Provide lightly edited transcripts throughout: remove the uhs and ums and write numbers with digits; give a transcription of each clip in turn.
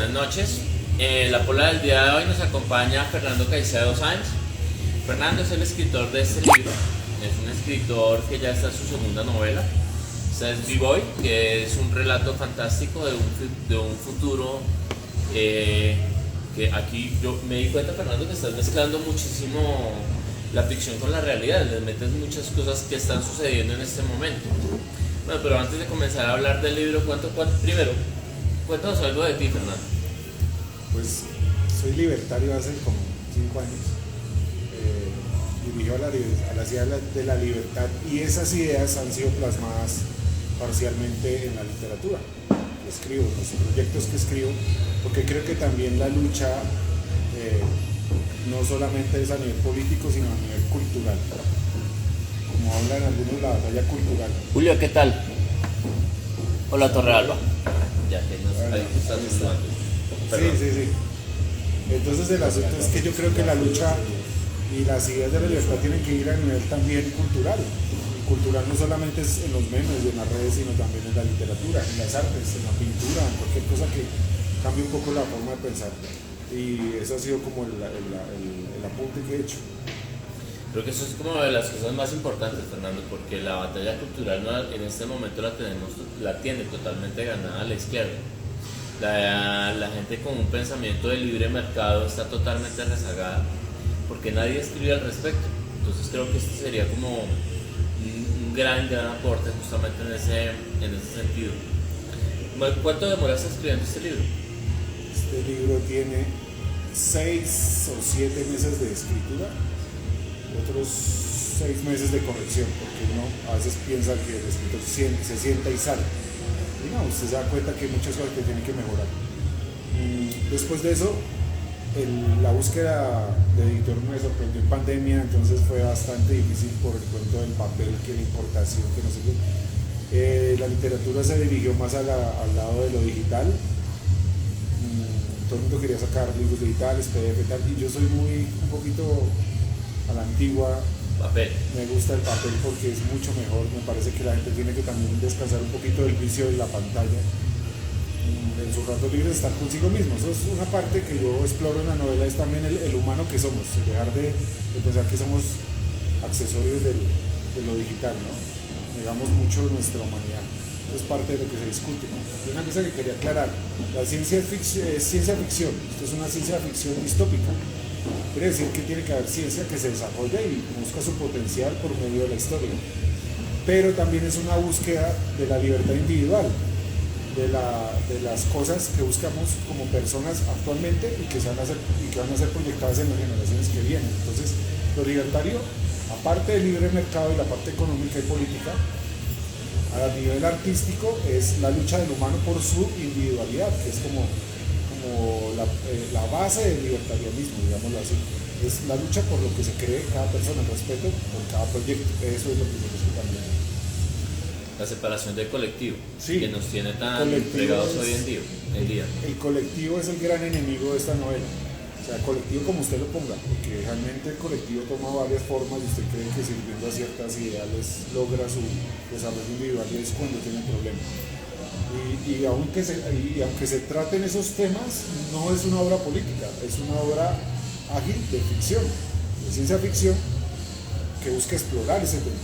buenas noches. En la pola del día de hoy nos acompaña Fernando Caicedo Sáenz. Fernando es el escritor de este libro. Es un escritor que ya está en su segunda novela. Esta es B-Boy, que es un relato fantástico de un futuro que aquí yo me di cuenta, Fernando, que estás mezclando muchísimo la ficción con la realidad. Les metes muchas cosas que están sucediendo en este momento. Bueno, pero antes de comenzar a hablar del libro, primero, cuéntanos algo de ti, Fernando. Pues soy libertario hace como 5 años. Dirijo a la ciudad de la libertad, y esas ideas han sido plasmadas parcialmente en la literatura que escribo, en los proyectos que escribo, porque creo que también la lucha no solamente es a nivel político, sino a nivel cultural. Como hablan algunos, la batalla cultural. Julio, ¿qué tal? Hola, Torrealba. Ya que nos estás mostrando. Sí. Entonces el asunto es que yo creo que la lucha y las ideas de la libertad tienen que ir a nivel también cultural. Y cultural no solamente es en los memes y en las redes, sino también en la literatura, en las artes, en la pintura, en cualquier cosa que cambie un poco la forma de pensar. Y eso ha sido como el apunte que he hecho. Creo que eso es como de las cosas más importantes, Fernando, porque la batalla cultural en este momento la tiene totalmente ganada la izquierda. La gente con un pensamiento de libre mercado está totalmente rezagada porque nadie escribe al respecto. Entonces creo que este sería como un gran aporte justamente en ese sentido. ¿Cuánto demoraste escribiendo este libro? Este libro tiene 6 o 7 meses de escritura, otros 6 meses de corrección, porque uno a veces piensa que el escritor se sienta y sale. Y no, usted se da cuenta que hay muchas cosas que tiene que mejorar. Después de eso, la búsqueda de editor me sorprendió en pandemia, entonces fue bastante difícil por el cuento del papel, que la importación, que no sé qué. La literatura se dirigió más al lado de lo digital. Todo el mundo quería sacar libros digitales, PDF y tal, y yo soy un poquito a la antigua. Papel. Me gusta el papel porque es mucho mejor. Me parece que la gente tiene que también descansar un poquito del vicio de la pantalla. En sus ratos libres estar consigo mismo. Eso es una parte que yo exploro en la novela, es también el humano que somos, dejar de pensar que somos accesorios de lo digital, ¿no? Negamos mucho nuestra humanidad. Eso es parte de lo que se discute. Y una cosa que quería aclarar, la ciencia ficción es ciencia ficción, esto es una ciencia ficción distópica. Quiere decir que tiene que haber ciencia que se desarrolla y busca su potencial por medio de la historia. Pero también es una búsqueda de la libertad individual, de las cosas que buscamos como personas actualmente y que van a ser proyectadas en las generaciones que vienen. Entonces, lo libertario, aparte del libre mercado y la parte económica y política, a nivel artístico es la lucha del humano por su individualidad, que es como la base del libertarianismo, digámoslo así. Es la lucha por lo que se cree cada persona, el respeto por cada proyecto. Eso es lo que se busca también. La separación del colectivo, sí, que nos tiene tan pegados hoy en día. El colectivo es el gran enemigo de esta novela. O sea, colectivo como usted lo ponga, porque realmente el colectivo toma varias formas y usted cree que sirviendo a ciertas ideales logra su desarrollo individual, y es cuando tiene problemas. Y aunque se traten esos temas, no es una obra política, es una obra ágil de ficción, de ciencia ficción, que busca explorar ese tema,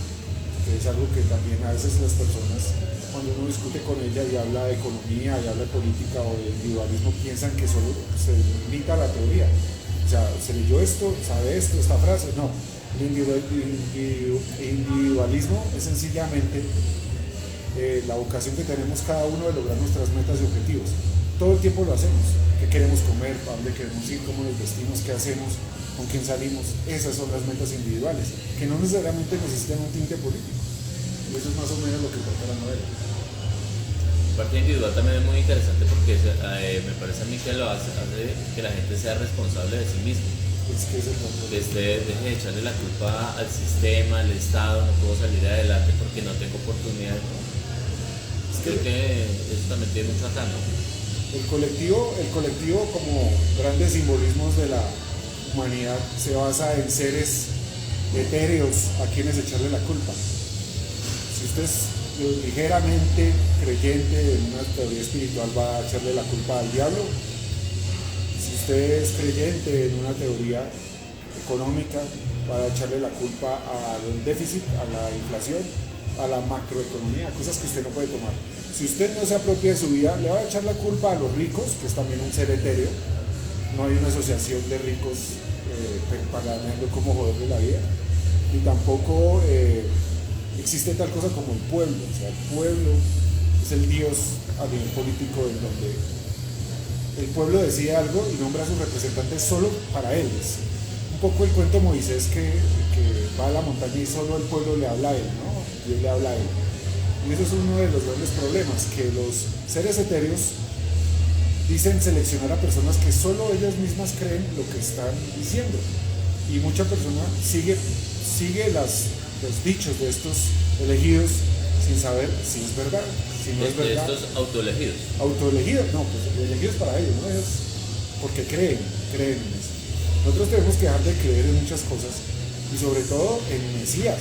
que es algo que también a veces las personas, cuando uno discute con ella y habla de economía y habla de política o de individualismo, piensan que solo se limita a la teoría. O sea, se leyó esto, sabe esto, esta frase. No, el individualismo es sencillamente la vocación que tenemos cada uno de lograr nuestras metas y objetivos. Todo el tiempo lo hacemos. ¿Qué queremos comer? ¿Para dónde queremos ir? ¿Cómo nos vestimos? ¿Qué hacemos? ¿Con quién salimos? Esas son las metas individuales, que no necesariamente necesitan un tinte político. Y eso es más o menos lo que trata la novela. La parte individual también es muy interesante porque me parece a mí que lo hace que la gente sea responsable de sí misma. Deje de echarle la culpa al sistema, al Estado, no puedo salir adelante porque no tengo oportunidades, ¿no? Creo que eso también tiene mucho acá, ¿no? El colectivo como grandes simbolismos de la humanidad se basa en seres etéreos a quienes echarle la culpa. Si usted es ligeramente creyente en una teoría espiritual, va a echarle la culpa al diablo, usted es creyente en una teoría económica, va a echarle la culpa al déficit, a la inflación, a la macroeconomía, cosas que usted no puede tomar. Si usted no se apropia de su vida, le va a echar la culpa a los ricos, que es también un ser etéreo. No hay una asociación de ricos pagando como joderle la vida. Y tampoco existe tal cosa como el pueblo. O sea, el pueblo es el Dios a nivel político en donde el pueblo decide algo y nombra a sus representantes solo para él. Es un poco el cuento Moisés que va a la montaña y solo el pueblo le habla a él, ¿no? Dios le habla a él. Y eso es uno de los grandes problemas, que los seres etéreos dicen seleccionar a personas que solo ellas mismas creen lo que están diciendo. Y mucha persona sigue los dichos de estos elegidos sin saber si es verdad, si no es verdad. De estos autoelegidos. Autoelegidos, no, pues elegidos para ellos, ¿no? Ellos porque creen en eso. Nosotros tenemos que dejar de creer en muchas cosas y sobre todo en Mesías.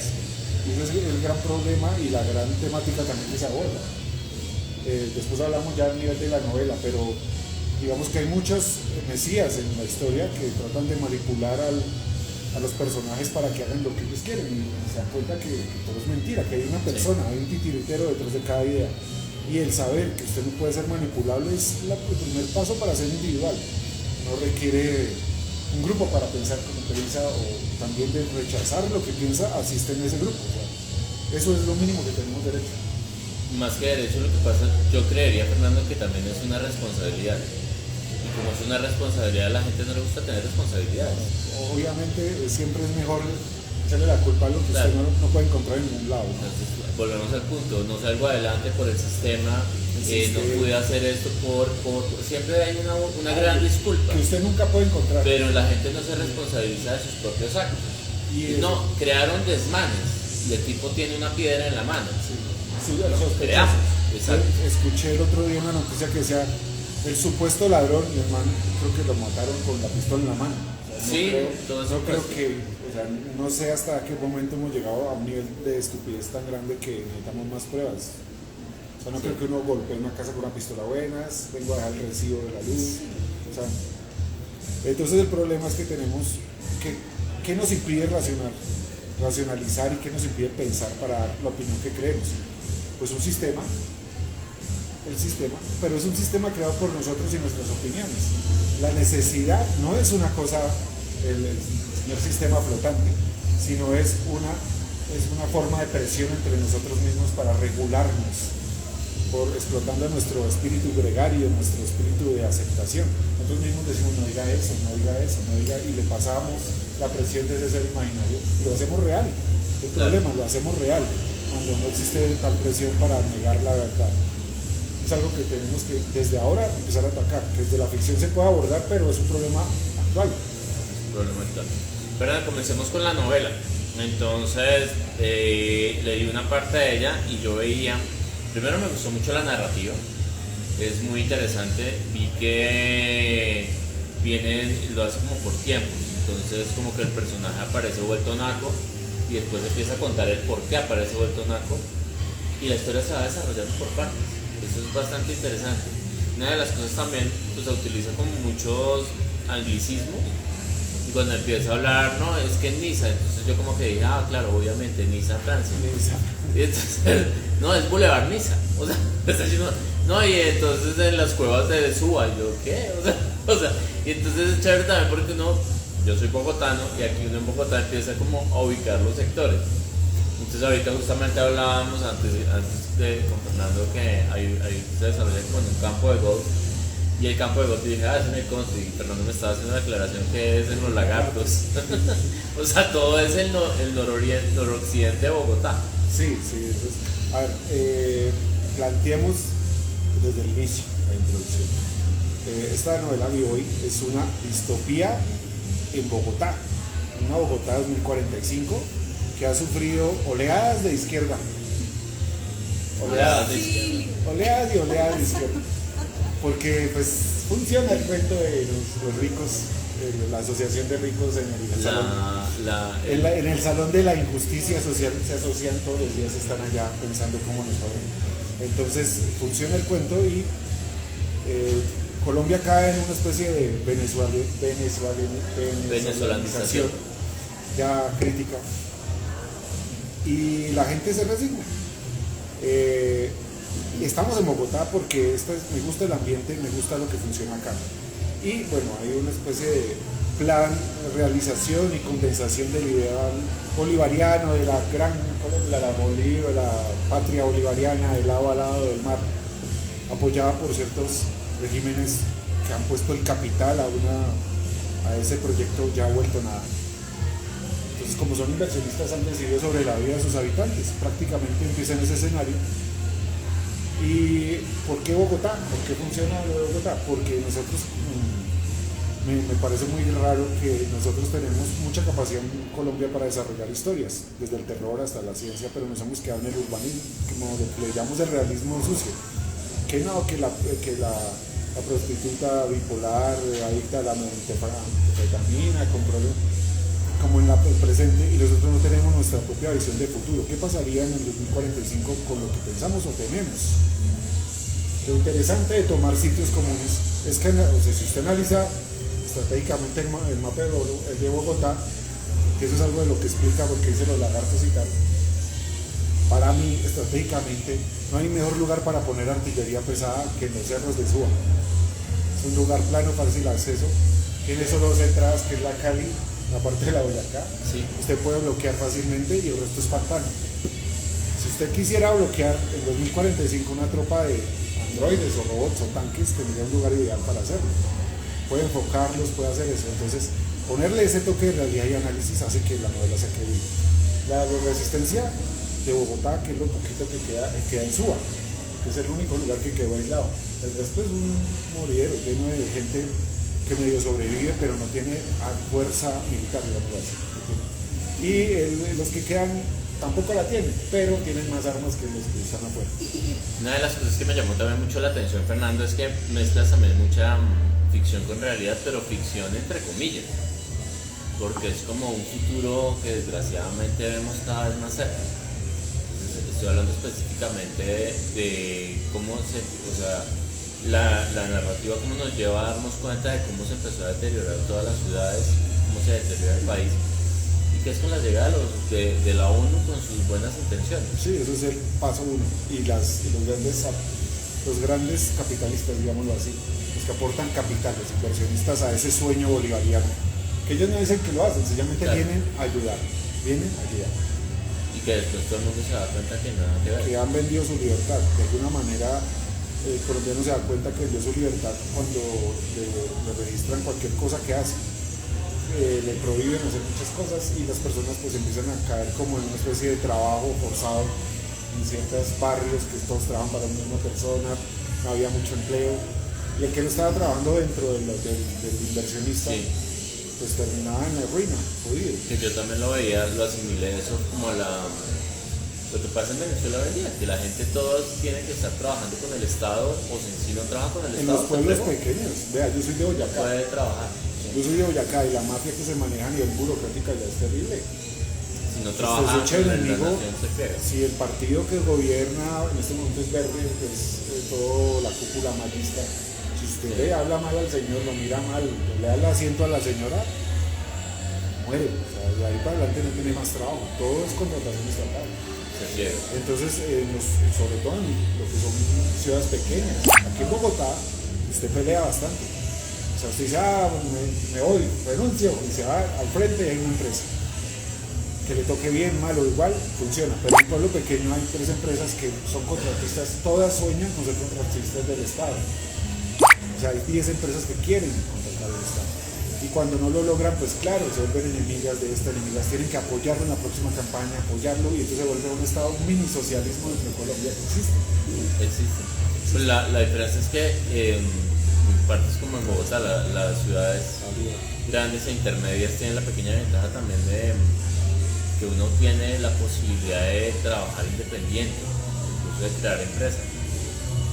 Y ese es el gran problema y la gran temática también que se aborda. Después hablamos ya a nivel de la novela, pero digamos que hay muchos mesías en la historia que tratan de manipular a los personajes para que hagan lo que ellos quieren y se dan cuenta que todo es mentira, que hay una persona, hay un titiritero detrás de cada idea. Y el saber que usted no puede ser manipulable es el primer paso para ser individual. No requiere un grupo para pensar como piensa o también de rechazar lo que piensa, asiste en ese grupo. O sea, eso es lo mínimo que tenemos derecho. Más que derecho, lo que pasa, yo creería, Fernando, que también es una responsabilidad. Y como es una responsabilidad, a la gente no le gusta tener responsabilidades. Obviamente, siempre es mejor echarle la culpa a lo que claro. usted no puede encontrar en ningún lado. Entonces, volvemos al punto, no salgo adelante por el sistema, no pude hacer esto por siempre hay una gran disculpa. Que usted nunca puede encontrar. Pero la gente no se responsabiliza de sus propios actos. Y no, crearon desmanes y el tipo tiene una piedra en la mano. Sí, creamos. Escuché el otro día una noticia que decía el supuesto ladrón y el man creo que lo mataron con la pistola en la mano. O sea, sí, no creo que, o sea, no sé hasta qué momento hemos llegado a un nivel de estupidez tan grande que necesitamos más pruebas. O sea, no creo que uno golpee una casa con una pistola buenas, vengo a dejar el recibo de la luz. O sea, entonces el problema es que tenemos ¿qué nos impide racionalizar y qué nos impide pensar para dar la opinión que creemos? Pues un sistema, pero es un sistema creado por nosotros y nuestras opiniones. La necesidad no es una cosa, el señor sistema flotante, sino es una forma de presión entre nosotros mismos para regularnos, explotando nuestro espíritu gregario, nuestro espíritu de aceptación. Nosotros mismos decimos no diga eso, y le pasamos la presión de ese ser imaginario y lo hacemos real. El problema, lo hacemos real cuando no existe tal presión para negar la verdad. Es algo que tenemos que desde ahora empezar a atacar, que desde la ficción se puede abordar, pero es un problema actual. Pero comencemos con la novela. Entonces leí una parte de ella y yo veía, primero me gustó mucho la narrativa, es muy interesante, vi que lo hace como por tiempos, entonces como que el personaje aparece vuelto naco y después empieza a contar el por qué aparece vuelto naco y la historia se va desarrollando por partes. Eso es bastante interesante. Una de las cosas también, pues se utiliza como muchos anglicismos y cuando empieza a hablar, no, es que en Niza, entonces yo como que dije, claro, obviamente, Niza, Francia. Y entonces, no, es Boulevard Niza, o sea, está diciendo, no, y entonces en las cuevas de Suba, yo, ¿qué? O sea, y entonces es chévere también porque yo soy bogotano y aquí uno en Bogotá empieza como a ubicar los sectores. Entonces ahorita justamente hablábamos antes con Fernando que se desarrolla como en un campo de golf y el campo de golf y dije, es en el country y Fernando me estaba haciendo una declaración que es en los lagartos. O sea, todo es el noroccidente de Bogotá. Sí, entonces, a ver, planteemos desde el inicio la introducción. Esta novela de hoy es una distopía en Bogotá, una Bogotá 2045 que ha sufrido oleadas de izquierda. Oleadas de izquierda. Porque pues funciona el cuento de los ricos, la asociación de ricos en el salón de la injusticia social, se asocian todos los días, están allá pensando cómo nos va a ver. Entonces funciona el cuento y Colombia cae en una especie de Venezolanización. ya crítica y la gente se resigna. Estamos en Bogotá porque me gusta el ambiente, me gusta lo que funciona acá. Y bueno, hay una especie de plan, realización y condensación del ideal bolivariano, de la gran de la patria bolivariana, del lado a lado del mar, apoyada por ciertos regímenes que han puesto el capital a ese proyecto ya vuelto nada. Entonces, como son inversionistas, han decidido sobre la vida de sus habitantes. Prácticamente empieza en ese escenario. ¿Y por qué Bogotá? ¿Por qué funciona lo de Bogotá? Porque nosotros, me parece muy raro que nosotros tenemos mucha capacidad en Colombia para desarrollar historias, desde el terror hasta la ciencia, pero nos hemos quedado en el urbanismo, como lo que le llamamos el realismo sucio. Que no, que la prostituta bipolar, adicta a la metanfetamina, con problemas, como en el presente, y nosotros no tenemos nuestra propia visión de futuro. ¿Qué pasaría en el 2045 con lo que pensamos o tememos? Lo interesante de tomar sitios comunes es que, si usted analiza estratégicamente el mapa de Bogotá, que eso es algo de lo que explica por qué dice los lagartos y tal, para mí, estratégicamente, no hay mejor lugar para poner artillería pesada que en los cerros de Suba. Es un lugar plano, fácil acceso, tiene solo dos entradas, que es la Cali, la parte de la Boyacá. Sí. Usted puede bloquear fácilmente y el resto es pantano. Si usted quisiera bloquear en 2045 una tropa de androides o robots o tanques, tendría un lugar ideal para hacerlo. Puede enfocarlos, puede hacer eso. Entonces, ponerle ese toque de realidad y análisis hace que la novela sea creíble. La resistencia de Bogotá, que es lo poquito que queda en Suba, que es el único lugar que quedó aislado. El resto es un moridero lleno de gente que medio sobrevive, pero no tiene fuerza militar, digamos así. Y los que quedan tampoco la tienen, pero tienen más armas que los que están afuera. Una de las cosas que me llamó también mucho la atención, Fernando, es que mezclas también mucha ficción con realidad, pero ficción entre comillas, porque es como un futuro que desgraciadamente vemos cada vez más cerca. Entonces, estoy hablando específicamente de cómo la narrativa, cómo nos lleva a darnos cuenta de cómo se empezó a deteriorar todas las ciudades, cómo se deteriora el país, y que es con la llegada de la ONU con sus buenas intenciones. Sí, eso es el paso uno. Y los grandes capitalistas, digámoslo así, los que aportan capital, los inversionistas a ese sueño bolivariano, que ellos no dicen que lo hacen, sencillamente vienen a ayudar. Y que después todo el mundo se da cuenta que nada que ver. Que han vendido su libertad. De alguna manera, el colombiano se da cuenta que vendió su libertad cuando le registran cualquier cosa que hace. Le prohíben hacer muchas cosas y las personas pues empiezan a caer como en una especie de trabajo forzado en ciertos barrios que todos trabajan para una misma persona, no había mucho empleo. Y el que no estaba trabajando dentro del inversionista, sí, pues terminaba en la ruina, jodido. Que yo también lo veía, lo asimilé eso como lo que pasa en Venezuela hoy en día, que la gente todos tienen que estar trabajando con el Estado, o si no trabaja con el en Estado. En los pueblos pequeños, vea, yo soy de Boyacá. Puede trabajar. Yo soy de Boyacá y la mafia que se maneja a nivel burocrática ya es terrible. Si no trabaja, si el partido que gobierna en este momento es verde, pues todo la cúpula malista. Si usted le habla mal al señor, lo mira mal, le da el asiento a la señora, muere. O sea, de ahí para adelante no tiene más trabajo. Todo es contratación estatal. Entonces, sobre todo en lo que son ciudades pequeñas, aquí en Bogotá, usted pelea bastante. O sea, usted dice, me voy, renuncio, y se va al frente y hay una empresa. Que le toque bien, mal o igual, funciona. Pero en un pueblo pequeño hay 3 empresas que son contratistas, todas sueñan con ser contratistas del Estado. O sea, hay 10 empresas que quieren contratar al Estado. Y cuando no lo logran, pues claro, se vuelven enemigas de esta, enemigas. Tienen que apoyarlo en la próxima campaña, apoyarlo, y entonces se vuelve un Estado, un mini socialismo dentro de Colombia que existe. Existe. Pues la diferencia es que en partes como en Bogotá, las ciudades grandes e intermedias tienen la pequeña ventaja también de que uno tiene la posibilidad de trabajar independiente, incluso de crear empresas.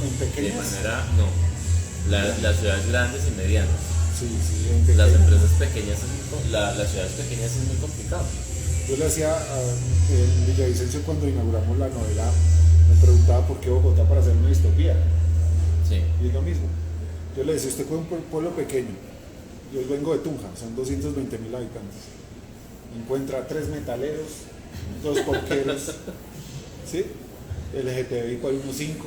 ¿En pequeñas? De manera, no. Las ciudades grandes y medianas. Sí, las empresas pequeñas, las ciudades pequeñas es muy complicado. Yo le hacía en Villavicencio cuando inauguramos la novela, me preguntaba por qué Bogotá para hacer una distopía. Sí. Y es lo mismo. Yo le decía, usted fue un pueblo pequeño, yo vengo de Tunja, son 220.000 habitantes, encuentra 3 metaleros, 2 porqueros, ¿sí? LGTBI por unos 5.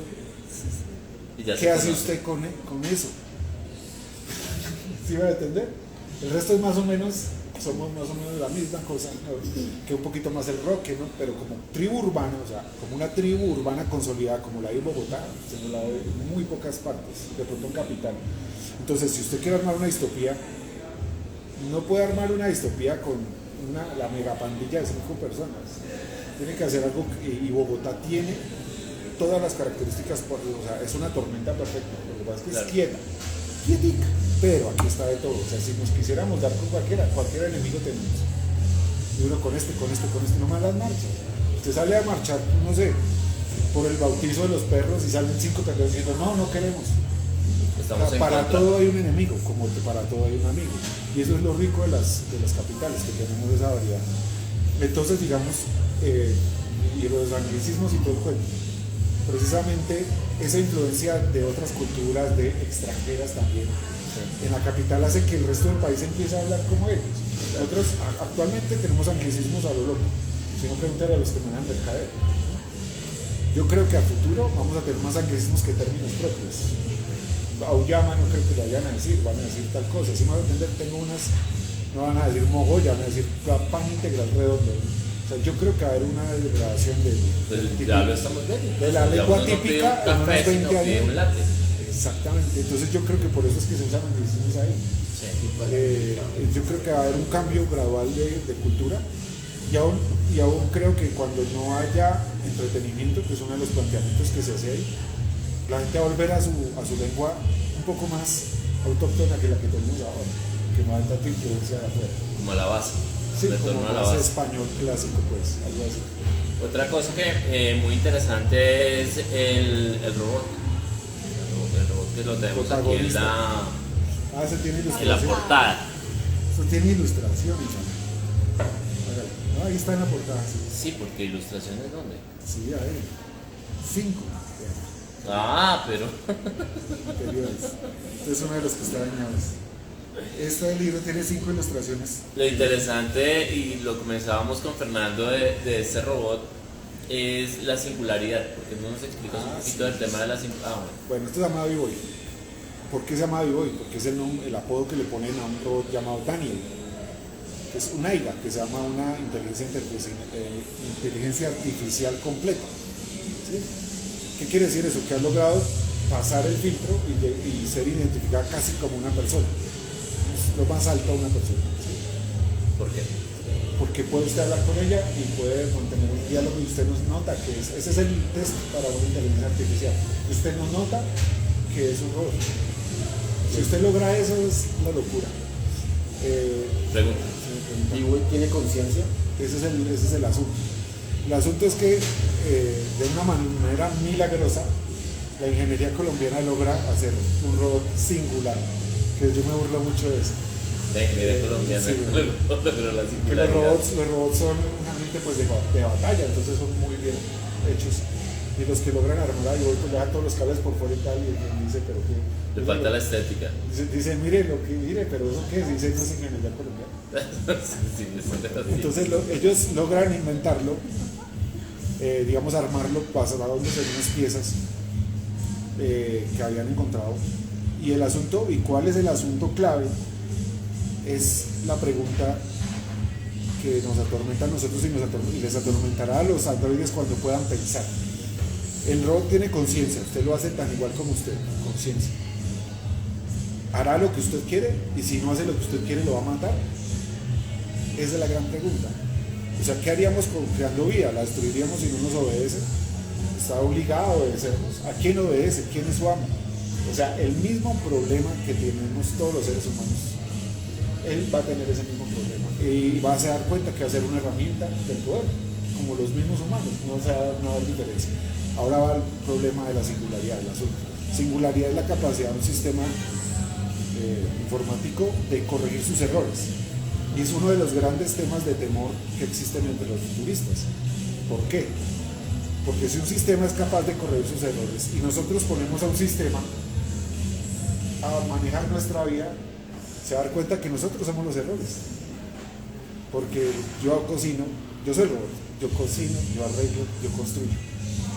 ¿Qué hace usted con eso? ¿Sí va a entender? El resto es más o menos, somos más o menos la misma cosa, ¿no? Que un poquito más el rock, ¿no? Pero como tribu urbana, o sea, como una tribu urbana consolidada como la de Bogotá, se nos la ve en muy pocas partes, de pronto en capital. Entonces, si usted quiere armar una distopía, no puede armar una distopía con la megapandilla de 5 personas. Tiene que hacer algo, y Bogotá tiene todas las características, o sea, es una tormenta perfecta. Lo que pasa es que es quieta, quietica, pero aquí está de todo. O sea, si nos quisiéramos dar con cualquier enemigo tenemos. Y uno con este, no más las marchas. Usted sale a marchar, no sé, por el bautizo de los perros y salen 5 perros diciendo, no queremos. Para todo hay un enemigo, como para todo hay un amigo. Y eso es lo rico de las capitales, que tenemos esa variedad. Entonces, digamos, y los anglicismos y todo el cuento. Precisamente esa influencia de otras culturas, de extranjeras también, en la capital hace que el resto del país empiece a hablar como ellos. Nosotros actualmente tenemos anglicismos a lo loco. Si no, preguntar a los que manejan mercadeo. Yo creo que a futuro vamos a tener más anglicismos que términos propios. Auyama no creo que lo vayan a decir, van a decir tal cosa. Si me voy a entender, tengo unas, no van a decir mogolla, van a decir pan integral redondo. O sea, yo creo que va a haber una degradación de la lengua típica en unos 20 años. Exactamente, entonces yo creo que por eso es que se usan anglicismos ahí. Sí, yo creo que va a haber un cambio gradual de cultura y aún creo que cuando no haya entretenimiento, que es uno de los planteamientos que se hace ahí, la gente va a volver a su lengua un poco más autóctona que la que tenemos ahora, que no hay tanta influencia de afuera. Como la base. Sí, como la base español clásico, pues, algo así. Otra cosa que muy interesante es el robot. El robot que lo tenemos aquí en la, ese tiene ilustración. En la portada. Eso tiene ilustración, ahí está en la portada. Sí, porque ilustraciones ¿dónde? Sí, ahí. 5. Pero. Este es uno de los que está dañados. Este libro tiene 5 ilustraciones. Lo interesante, y lo comenzábamos con Fernando de este robot, es la singularidad, porque no nos explicas un poquito del tema de la singularidad. Bueno, esto se llama B-Boy. ¿Por qué se llama B-Boy? Porque es el apodo que le ponen a un robot llamado Daniel, que es una IGA, que se llama una inteligencia artificial completa. ¿Sí? ¿Qué quiere decir eso? Que ha logrado pasar el filtro y ser identificada casi como una persona. Es lo más alto a una persona. ¿Sí? ¿Por qué? Porque puede usted hablar con ella y puede mantener un diálogo y usted nos nota que ese es el test para una inteligencia artificial. Usted nos nota que es un robot. Si usted logra eso, es la locura. Pregunta. ¿B-Boy tiene conciencia? Ese es el asunto. El asunto es que de una manera milagrosa la ingeniería colombiana logra hacer un robot singular, que yo me burlo mucho de eso. La ingeniería colombiana, sí, pero la singularidad. Los robots son realmente pues de batalla, entonces son muy bien hechos. Y los que logran armar ahí, pues le dan todos los cables por fuera y tal, y dice, pero qué. Le falta la estética. Dice, mire, pero eso qué es, dice, no es ingeniería colombiana. Entonces ellos logran inventarlo, digamos armarlo, basándose en unas piezas que habían encontrado. Y el asunto, ¿y cuál es el asunto clave? Es la pregunta que nos atormenta a nosotros y les atormentará a los androides cuando puedan pensar. El robot tiene conciencia, usted lo hace tan igual como usted, conciencia. ¿Hará lo que usted quiere? Y si no hace lo que usted quiere, ¿lo va a matar? Esa es la gran pregunta. O sea, ¿qué haríamos creando vida? ¿La destruiríamos si no nos obedece? ¿Está obligado a obedecernos? ¿A quién obedece? ¿Quién es su amo? O sea, el mismo problema que tenemos todos los seres humanos, él va a tener ese mismo problema. Y va a dar cuenta que va a ser una herramienta del poder, como los mismos humanos, no va a haber diferencia. Ahora va el problema de la singularidad, el asunto. Singularidad es la capacidad de un sistema informático de corregir sus errores. Y es uno de los grandes temas de temor que existen entre los futuristas. ¿Por qué? Porque si un sistema es capaz de corregir sus errores y nosotros ponemos a un sistema a a manejar nuestra vida, se va a dar cuenta que nosotros somos los errores. Porque yo cocino, yo soy Robert, yo cocino, yo arreglo, yo construyo.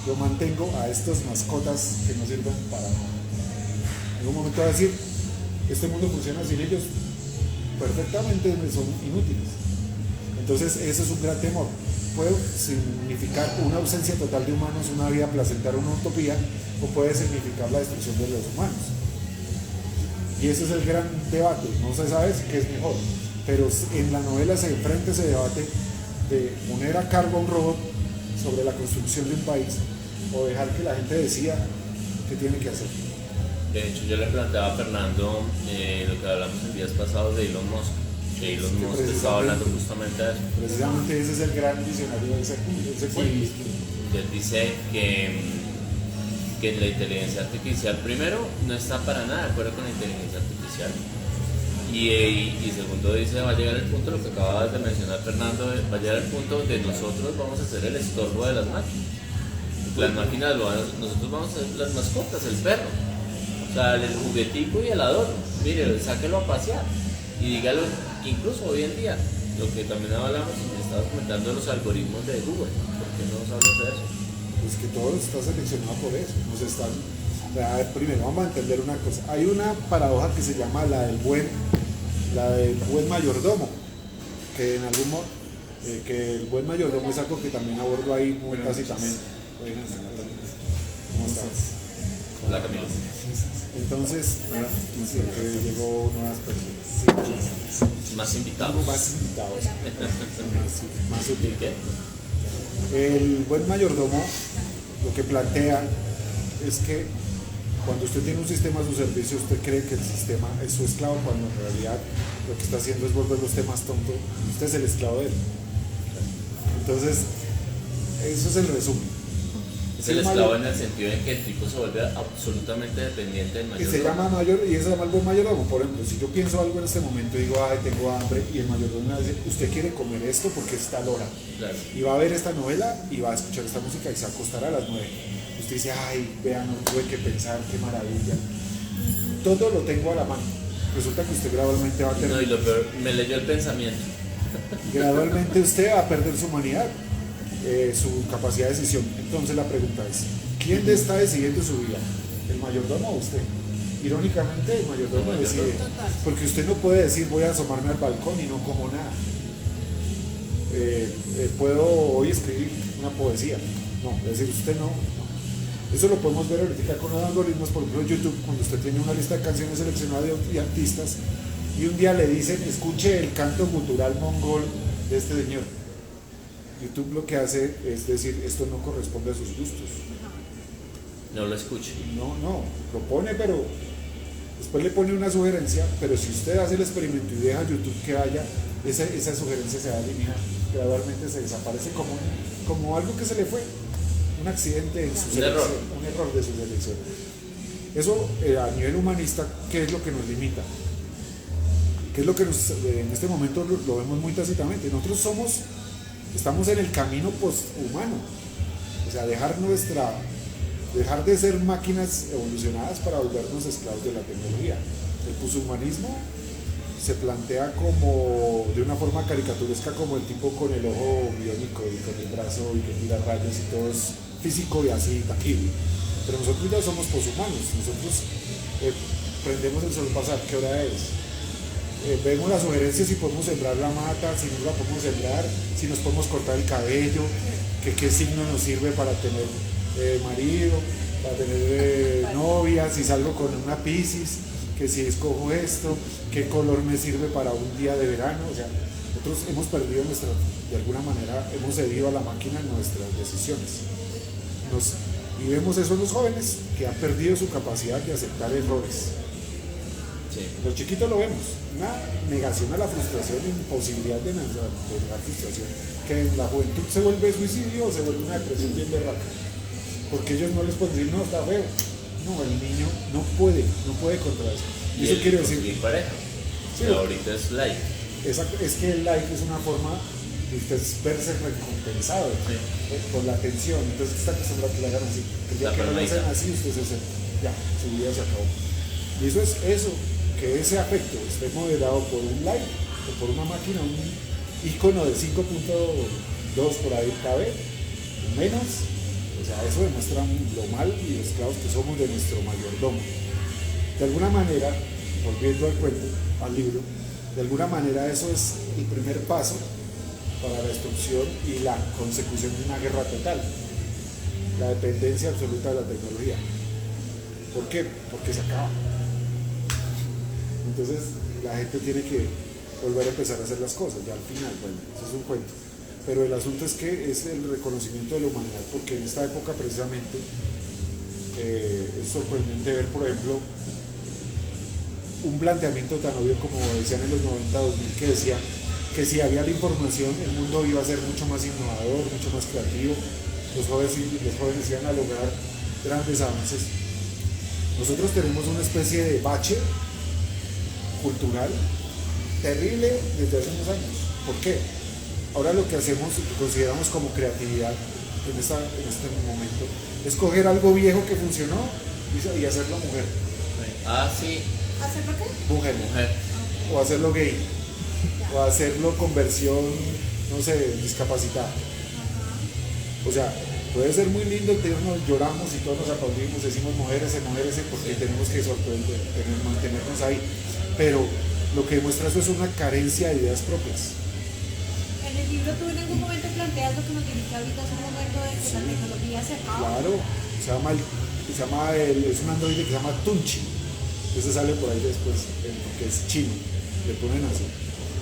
Yo mantengo a estas mascotas que no sirven para nada. En un momento va a decir, este mundo funciona sin ellos, perfectamente son inútiles. Entonces ese es un gran temor. Puede significar una ausencia total de humanos, una vida placentera, una utopía, o puede significar la destrucción de los humanos. Y ese es el gran debate, no se sabe qué es mejor, pero en la novela se enfrenta ese debate de poner a cargo a un robot sobre la construcción de un país o dejar que la gente decida qué tiene que hacer. De hecho, yo le planteaba a Fernando lo que hablamos en días pasados de Elon Musk. Que Elon Musk estaba hablando justamente de eso. Precisamente ese es el gran visionario de ese cuento. Él dice que la inteligencia artificial, primero, no está para nada de acuerdo con la inteligencia artificial. Y segundo, dice, va a llegar el punto, lo que acabas de mencionar, Fernando, va a llegar el punto donde nosotros vamos a ser el estorbo de las máquinas. Las máquinas, nosotros vamos a ser las mascotas, el perro. O sea, el juguetico y el adorno. Mire, sáquelo a pasear. Y dígalo, incluso hoy en día, lo que también hablamos, estabas comentando de los algoritmos de Google. ¿Por qué no nos hablas de eso? Pues que todo está seleccionado por eso. Primero vamos a entender una cosa. Hay una paradoja que se llama la del buen mayordomo, que en algún modo, que el buen mayordomo es algo que también abordo ahí muy tácitamente. ¿Cómo estás? Hola, Camilo. Entonces, llegó nuevas personas. Más invitados. Más útil. ¿Qué? El buen mayordomo lo que plantea es que cuando usted tiene un sistema a su servicio, usted cree que el sistema es su esclavo, cuando en realidad lo que está haciendo es volver usted más tonto. Usted es el esclavo de él. Entonces, eso es el resumen. Es el esclavo en el sentido en que el tipo se vuelve absolutamente dependiente del mayordomo. Y se llama y eso se llama el buen mayordomo. Por ejemplo, si yo pienso algo en este momento y digo, ay, tengo hambre, y el mayordomo me dice, usted quiere comer esto porque es tal hora. Claro. Y va a ver esta novela y va a escuchar esta música y se acostará a las 9. Usted dice, ay, vean, no tuve que pensar, qué maravilla. Todo lo tengo a la mano. Resulta que usted gradualmente va a tener... No, y lo peor, me leyó el pensamiento. Gradualmente usted va a perder su humanidad. Su capacidad de decisión. Entonces la pregunta es, ¿quién está decidiendo su vida? ¿El mayordomo o usted? Irónicamente el mayordomo decide, porque usted no puede decir voy a asomarme al balcón y no como nada. Puedo hoy escribir una poesía. No, es decir, usted no. Eso lo podemos ver ahorita con los algoritmos, por ejemplo en YouTube, cuando usted tiene una lista de canciones seleccionadas de artistas y un día le dicen escuche el canto gutural mongol de este señor. YouTube lo que hace es decir, esto no corresponde a sus gustos. No lo escuche. No, lo pone, pero después le pone una sugerencia, pero si usted hace el experimento y deja YouTube que haya, esa sugerencia se va a eliminar, gradualmente se desaparece como algo que se le fue, un accidente en su selección, un error de su selección. Eso a nivel humanista, ¿qué es lo que nos limita? ¿Qué es lo que en este momento lo vemos muy tácitamente? Nosotros estamos en el camino posthumano, o sea, dejar de ser máquinas evolucionadas para volvernos esclavos de la tecnología. El poshumanismo se plantea como de una forma caricaturesca, como el tipo con el ojo biónico y con el brazo y que tira rayos y todo es físico y así tangible, pero nosotros ya somos poshumanos. Nosotros prendemos el sol pasar, ¿qué hora es? Vemos las sugerencias si podemos sembrar la mata, si no la podemos sembrar, si nos podemos cortar el cabello, qué signo nos sirve para tener marido, para tener novia, si salgo con una Piscis, que si escojo esto, qué color me sirve para un día de verano. O sea, nosotros hemos perdido de alguna manera, hemos cedido a la máquina nuestras decisiones. Y vemos eso en los jóvenes, que han perdido su capacidad de aceptar errores. Sí. Los chiquitos lo vemos, una negación a la frustración, imposibilidad de negar frustración, que en la juventud se vuelve suicidio o se vuelve una depresión bien berraca, porque ellos no les pueden decir, no, está feo. No, el niño no puede contra eso. Y eso quiere decir pareja. Sí, ahorita es like. Exacto, es que el like es una forma de usted verse recompensado, sí, por la atención. Entonces está acostumbrado a que le hagan así. El día que no le hacen así, usted se siente, ya, su vida se acabó. Y eso es eso, que ese afecto esté moderado por un like o por una máquina, un icono de 5.2 por ahí KB, menos. O sea, eso demuestra lo mal y los esclavos que somos de nuestro mayordomo. De alguna manera, volviendo al cuento, al libro, de alguna manera eso es el primer paso para la destrucción y la consecución de una guerra total. La dependencia absoluta de la tecnología. ¿Por qué? Porque se acaba. Entonces la gente tiene que volver a empezar a hacer las cosas, ya al final, bueno, eso es un cuento. Pero el asunto es que es el reconocimiento de la humanidad, porque en esta época precisamente es sorprendente ver, por ejemplo, un planteamiento tan obvio como decían en los 90, 2000, que decía que si había la información, el mundo iba a ser mucho más innovador, mucho más creativo, los jóvenes iban a lograr grandes avances. Nosotros tenemos una especie de bache cultural terrible desde hace unos años. ¿Por qué? Ahora lo que hacemos y que consideramos como creatividad en este momento es coger algo viejo que funcionó y hacerlo mujer. Ah, sí. ¿Hacerlo qué? Mujer. O hacerlo gay. O hacerlo conversión, no sé, discapacitada. O sea, puede ser muy lindo, lloramos y todos nos aplaudimos, decimos mujeres, porque tenemos que mantenernos ahí. Pero lo que demuestra eso es una carencia de ideas propias. En el libro tú en algún momento planteas lo que nos dijiste ahorita, es un momento de que la tecnología se acaba. Claro, es un androide que se llama Tunchi. Ese sale por ahí después, porque es chino, le ponen así.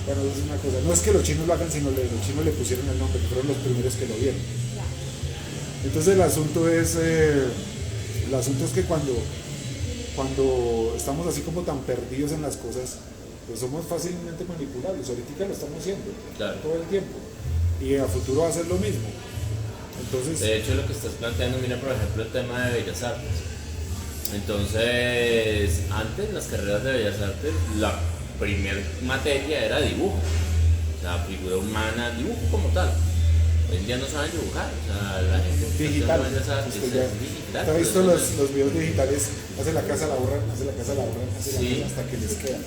Bueno, eso es una cosa. No es que los chinos lo hagan, sino los chinos le pusieron el nombre, que fueron los primeros que lo vieron. Entonces el asunto es que cuando estamos así como tan perdidos en las cosas, pues somos fácilmente manipulables. Ahorita lo estamos haciendo, claro, todo el tiempo, y a futuro va a ser lo mismo. Entonces, de hecho, lo que estás planteando, mira, por ejemplo, el tema de Bellas Artes. Entonces, antes las carreras de Bellas Artes, la primera materia era dibujo, o sea, figura humana, dibujo como tal. Hoy en día no saben dibujar, o sea, la gente digital. digital. ¿Te has visto los videos digitales? Hace la casa, la borran, hasta que les queda.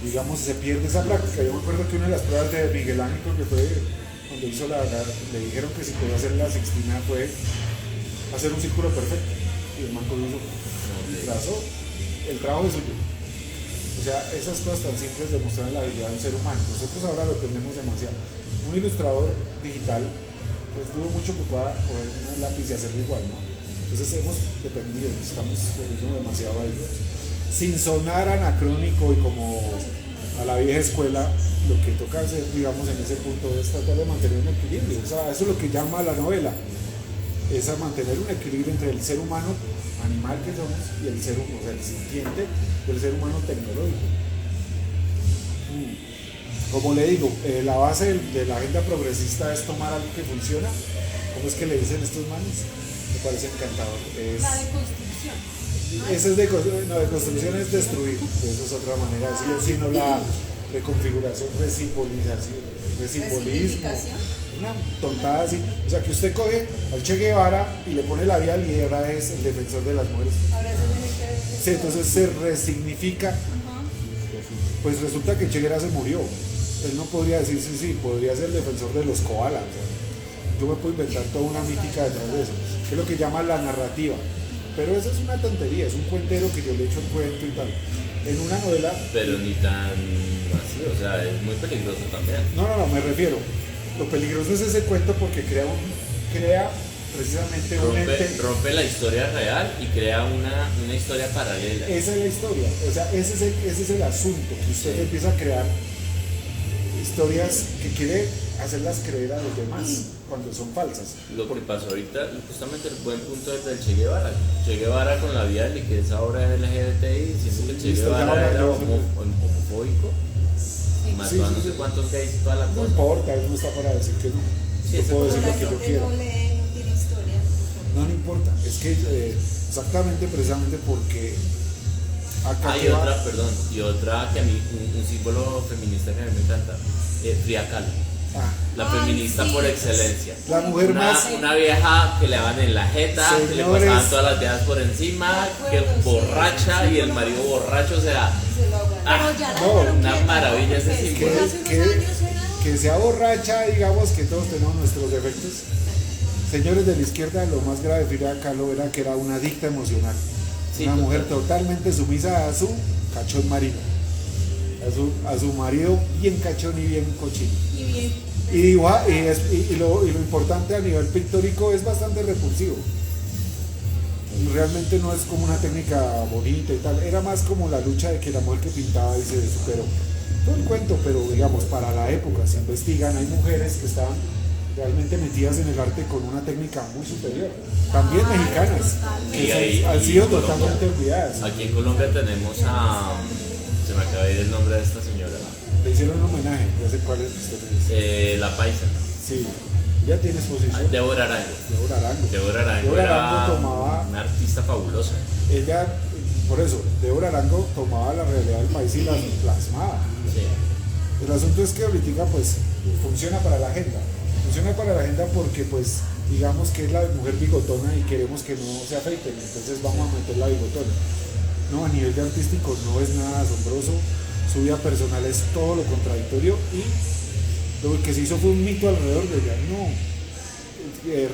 Digamos, se pierde esa práctica. Yo me acuerdo que una de las pruebas de Miguel Ángel, creo que fue cuando hizo le dijeron que si podía hacer la sextina fue hacer un círculo perfecto. Y el man con eso trazó, el trabajo es suyo. O sea, esas cosas tan simples demuestran la habilidad del ser humano. Nosotros ahora lo tenemos demasiado. Un ilustrador digital pues tuvo mucho que pueda coger un lápiz y hacerlo igual, ¿no? Entonces hemos dependido, estamos volviendo demasiado a ellos. Sin sonar anacrónico y como a la vieja escuela, lo que toca hacer, digamos, en ese punto es tratar de mantener un equilibrio. O sea, eso es lo que llama la novela, es a mantener un equilibrio entre el ser humano animal que somos y el ser humano, o sea, el sintiente del ser humano tecnológico. Como le digo, la base de la agenda progresista es tomar algo que funciona. ¿Cómo es que le dicen estos manes? Me parece encantador. La deconstrucción. Esa es deconstrucción es destruir, esa es otra manera de decirlo, sino la reconfiguración, resimbolismo, una tontada así. O sea, que usted coge al Che Guevara y le pone la vida y ahora es el defensor de las mujeres. Sí, entonces se resignifica. Pues resulta que Che Guevara se murió. Él no podría decir sí, podría ser el defensor de los koalas. O sea, yo me puedo inventar toda una mítica detrás de eso, que es lo que llama la narrativa. Pero eso es una tontería, es un cuentero que yo le echo el cuento y tal. En una novela... Pero ni tan así, o sea, es muy peligroso también. No, me refiero. Lo peligroso es ese cuento porque crea precisamente un ente... Rompe la historia real y crea una historia paralela. Esa es la historia, o sea, ese es el asunto, que usted empieza a crear historias que quiere hacerlas creer a los demás cuando son falsas. Lo que pasó ahorita, justamente el buen punto es del Che Guevara. Che Guevara con la vida que es ahora LGBTI, diciendo que el Che Guevara era homofóbico, mató a no sé cuántos gays y toda la cosa. No importa, él no está para decir que no. Sí, yo puedo decir lo que yo quiero. No tiene historia. No importa, es que exactamente, precisamente porque hay otra que a mí, un símbolo feminista que a mí me encanta, Frida Kahlo. La Ay, feminista sí. por excelencia. La mujer más... Una vieja que le daban en la jeta, que le Señores. pasaban todas las viejas por encima, De acuerdo, que sí. borracha Sí, y el no. marido borracho, o sea, Pero ya la no, dejaron una quieta, maravilla ese porque símbolo. hace unos años era- que sea borracha, digamos que todos tenemos nuestros defectos. Señores de la izquierda, lo más grave de Frida Kahlo era que era una adicta emocional. Sí, Una mujer total. totalmente sumisa a su cachón marino. A su marido bien cachón y bien cochino. Y bien. Y lo importante a nivel pictórico es bastante repulsivo. Realmente no es como una técnica bonita y tal, era más como la lucha de que la mujer que pintaba y se superó. Todo el cuento, pero digamos, para la época se investigan, hay mujeres que estaban realmente metidas en el arte con una técnica muy superior. También mexicanas, Y que ahí- han y sido Colombia. totalmente olvidadas. Aquí en Colombia tenemos a... Se me acaba de ir el nombre de esta señora. Le hicieron un homenaje, no sé cuál es que usted dice. La paisa. Sí, ya tiene exposición. Débora Arango. Débora Arango. Débora Arango Débora era Arango tomaba, una artista fabulosa. ella, por eso, Débora Arango tomaba la realidad del país y la plasmaba. Sí. El asunto es que ahorita pues funciona para la agenda. Funciona para la agenda porque pues digamos que es la mujer bigotona y queremos que no se afeiten, entonces vamos a meter la bigotona. No, a nivel de artístico no es nada asombroso, su vida personal es todo lo contradictorio y lo que se hizo fue un mito alrededor de ella. No,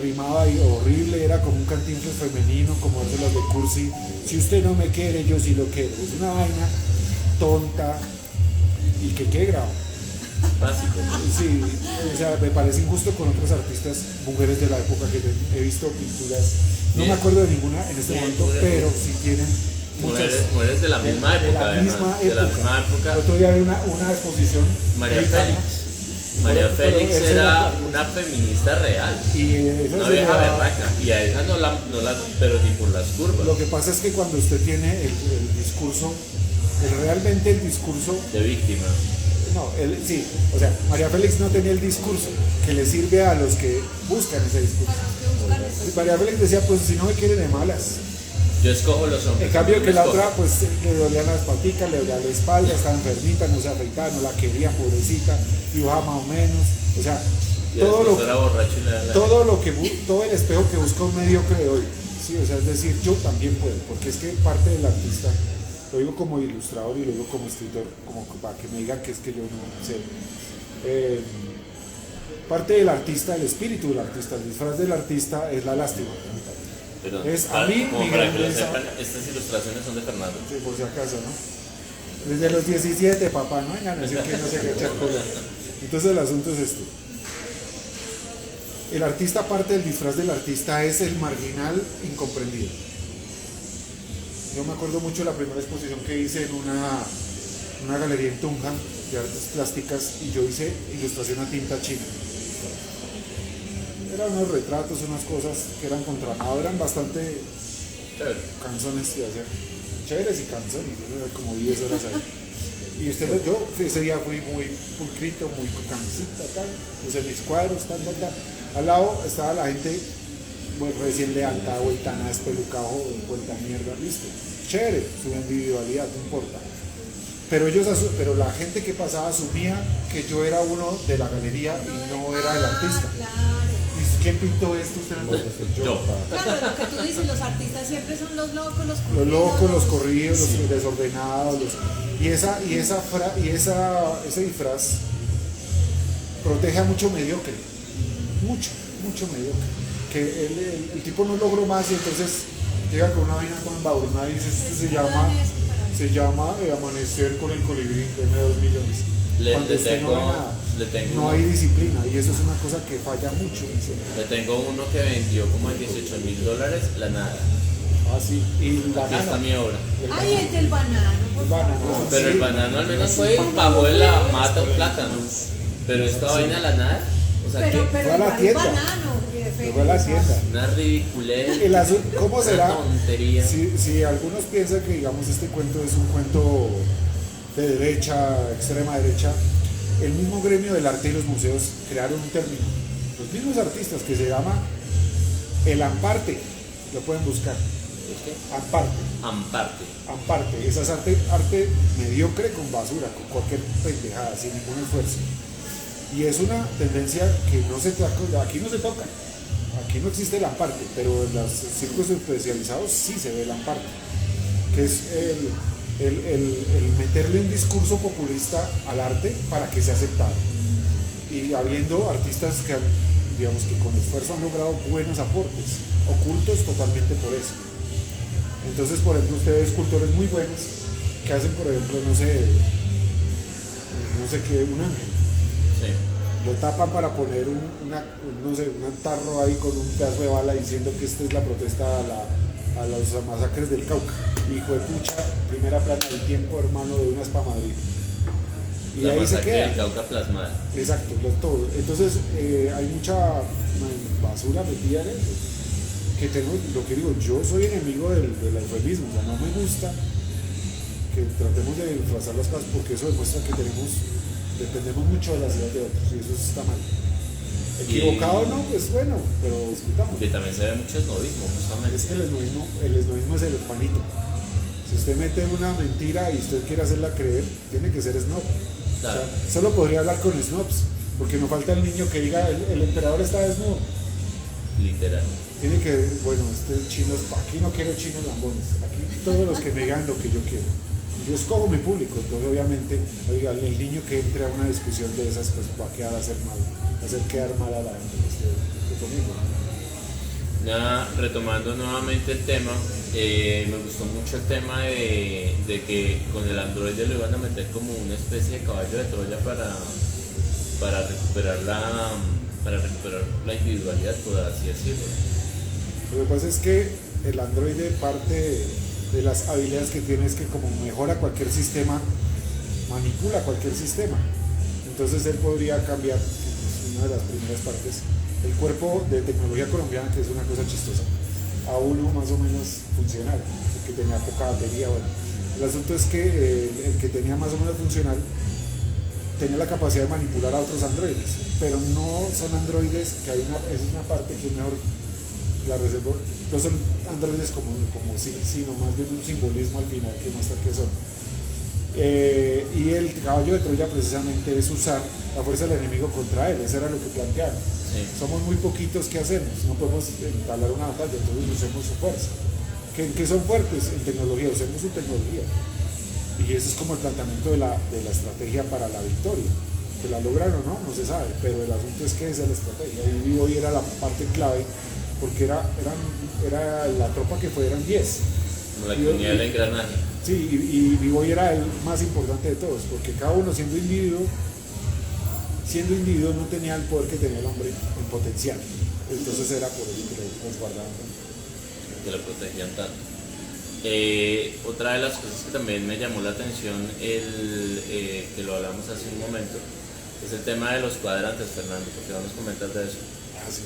rimaba y horrible, era como un cantinflas femenino, como hace las de Cursi. Si usted no me quiere, yo sí lo quiero. Es una vaina tonta y que qué grave. Básico. Sí, o sea, me parece injusto con otras artistas, mujeres de la época que he visto pinturas. No me Bien. acuerdo de ninguna en este Bien, momento, mujeres. pero sí tienen muchas. Mujeres de la misma de época, la además. misma De la época. misma época. El otro día había una exposición. María mexicana, Félix. María pero Félix esa era una feminista real. Y esa Una se vieja llama- berraca. Y a esa no la, pero ni por las curvas. Lo que pasa es que cuando usted tiene el discurso, realmente el discurso. De víctima. No, sí, o sea, María Félix no tenía el discurso que le sirve a los que buscan ese discurso. Para los que buscan eso. Y María Félix decía, pues si no me quieren de malas. Yo escojo los hombres. En cambio no que la escojo. otra, pues le dolían las paticas, le dolía la espalda, estaba enfermita, no se afeitaba, no la quería, pobrecita, dibujaba más o menos. O sea, Y todo después lo, era borracho y le da la- todo el espejo que busca un mediocre de hoy. Sí, o sea, es decir, yo también puedo, porque es que parte del artista, lo digo como ilustrador y lo digo como escritor, como para que me digan que es que yo no sé. Parte del artista, el espíritu del artista, el disfraz del artista es la lástima. Pero, es a mí como mi para gran que lo belleza. sepan, estas ilustraciones son de Fernando. Sí, por si acaso, ¿no? Desde los 17, papá, no vengan a decir que no se qué echar cola. Entonces el asunto es esto. El artista, parte del disfraz del artista es el marginal incomprendido. Yo me acuerdo mucho de la primera exposición que hice en una galería en Tunja de artes plásticas y yo hice ilustración a tinta china. Eran unos retratos, unas cosas que eran contramado, eran bastante Chévere. canzones de hacer, chéveres y canzones, eran como 10 horas ahí. Y yo ese día fui muy pulcrito, muy cansita, tal, puse mis cuadros, tal. Al lado estaba la gente pues, recién levantada, vuelta nada, espelucado, vuelta mierda, listo. Chévere, su individualidad, no importa. Pero la gente que pasaba asumía que yo era uno de la galería y no era el artista. Claro. ¿Y quién pintó esto? Usted no lo yo. Yo. Claro, lo que tú dices, los artistas siempre son los locos, los Los locos, los corridos, Sí. los desordenados, ese disfraz protege a mucho mediocre, mucho mediocre, que el tipo no logró más y entonces llega con una vaina con embadurnada y dice, esto se llama Amanecer con el colibrí, deme 2 millones. Cuando usted no ve nada, no hay disciplina y eso es una cosa que falla mucho. Le tengo uno que vendió como a $18,000, la nada. Ah, sí, y la Aquí está nada. mi obra. Ay, el del banano, por El favor. banano. Pero Sí. el banano al menos fue bajo de la mata un plátano. Pero esta vaina la nada. O sea Pero que Fue a la igual tienda. banano. que Fue a la tienda. una ridiculez. ¿Cómo una será? tontería. Si algunos piensan que digamos este cuento es un cuento de derecha, extrema derecha, el mismo gremio del arte y los museos crearon un término. Los mismos artistas que se llama el amparte, lo pueden buscar. ¿Qué? Amparte, Amparte. amparte, esa es arte mediocre con basura, con cualquier pendejada, sin ningún esfuerzo. Y es una tendencia que no se toca, aquí no se toca, aquí no existe el Lamparte, pero en los círculos especializados sí se ve el Lamparte, que es el meterle un discurso populista al arte para que sea aceptado. Y habiendo artistas que, digamos, que con esfuerzo han logrado buenos aportes, ocultos totalmente por eso. Entonces, por ejemplo, ustedes escultores muy buenos que hacen, por ejemplo, no sé qué, un ángel. Sí. Lo tapan para poner un tarro ahí con un pedazo de bala diciendo que esta es la protesta a las masacres del Cauca. Hijo de pucha, primera plana del tiempo, hermano, de unas pa' Madrid. Y La ahí se masacre queda. del Cauca plasmada. Exacto, todo. Entonces hay mucha basura metida en eso. Que tengo, lo que digo, yo soy enemigo del eufemismo, o sea, no me gusta que tratemos de disfrazar las cosas porque eso demuestra que dependemos mucho de las ideas de otros y eso está mal. Equivocado no, pues bueno, pero discutamos. Que también se ve mucho esnovismo, justamente. Es que el esnovismo es el panito. Si usted mete una mentira y usted quiere hacerla creer, tiene que ser snob. Claro. O sea, solo podría hablar con snobs, porque no falta el niño que diga el emperador está desnudo. Literal. Tiene que, bueno, aquí no quiero chinos lambones, aquí todos los que me digan lo que yo quiero. Yo escojo mi público, entonces obviamente, oiga, el niño que entre a una discusión de esas, pues va a quedar a hacer quedar mal a la gente que conmigo. Ya, retomando nuevamente el tema, me gustó mucho el tema de que con el androide lo iban a meter como una especie de caballo de Troya para recuperar la individualidad, por así decirlo. Lo que pasa es que el androide, parte de las habilidades que tiene es que como mejora cualquier sistema, manipula cualquier sistema. Entonces él podría cambiar, es una de las primeras partes, el cuerpo de tecnología colombiana, que es una cosa chistosa, a uno más o menos funcional, el que tenía poca batería. Bueno, el asunto es que el que tenía más o menos funcional tenía la capacidad de manipular a otros androides, pero no son androides, que esa es una parte que es mejor la reservo, no son androides como sí, sino más bien un simbolismo al final que muestra que son. Y el caballo de Troya precisamente es usar la fuerza del enemigo contra él, eso era lo que plantearon. Sí. Somos muy poquitos, ¿qué hacemos? No podemos entablar una batalla, entonces usemos su fuerza. ¿Qué son fuertes? En tecnología, usemos su tecnología. Y ese es como el planteamiento de la estrategia para la victoria. Que la lograron o no se sabe, pero el asunto es que esa es la estrategia. Y Vivo era la parte clave, porque era la tropa que fue, eran 10. Como la que unía el engranaje. Sí, y Vivo era el más importante de todos, porque cada uno siendo individuo no tenía el poder que tenía el hombre en potencial. Entonces era por eso que lo resguardaban. Que lo protegían tanto. Otra de las cosas que también me llamó la atención, que lo hablamos hace un momento, es el tema de los cuadrantes, Fernando, porque vamos a comentar de eso. Sí.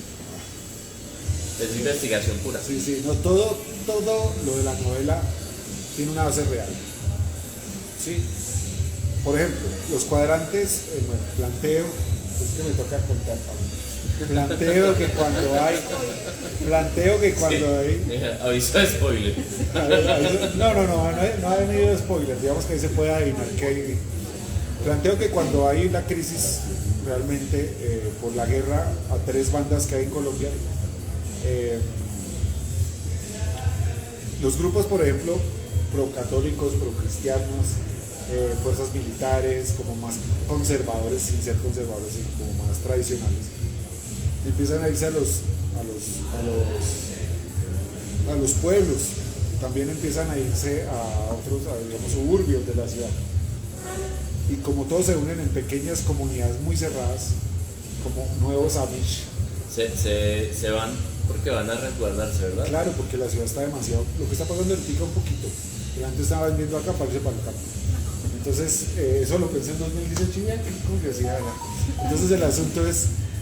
Es investigación pura. Sí, no, todo lo de la novela tiene una base real. Sí. Por ejemplo, los cuadrantes, planteo, es que me toca contar, planteo que cuando hay, aviso de spoiler. no ha venido spoiler, digamos que ahí se puede adivinar que hay. Planteo que cuando hay la crisis realmente por la guerra a 3 bandas que hay en Colombia, los grupos, por ejemplo, pro-católicos, pro-cristianos, fuerzas militares, como más conservadores, sin ser conservadores, sino como más tradicionales, empiezan a irse a los pueblos, también empiezan a irse a otros, digamos, suburbios de la ciudad. Y como todos se unen en pequeñas comunidades muy cerradas, como nuevos Amish. Se van porque van a resguardarse, ¿verdad? Claro, porque la ciudad está demasiado. Lo que está pasando ahorita un poquito. El antes estaba vendiendo acá para irse para el campo. Entonces, eso lo pensé en 2018 y qué curiosidad. Entonces,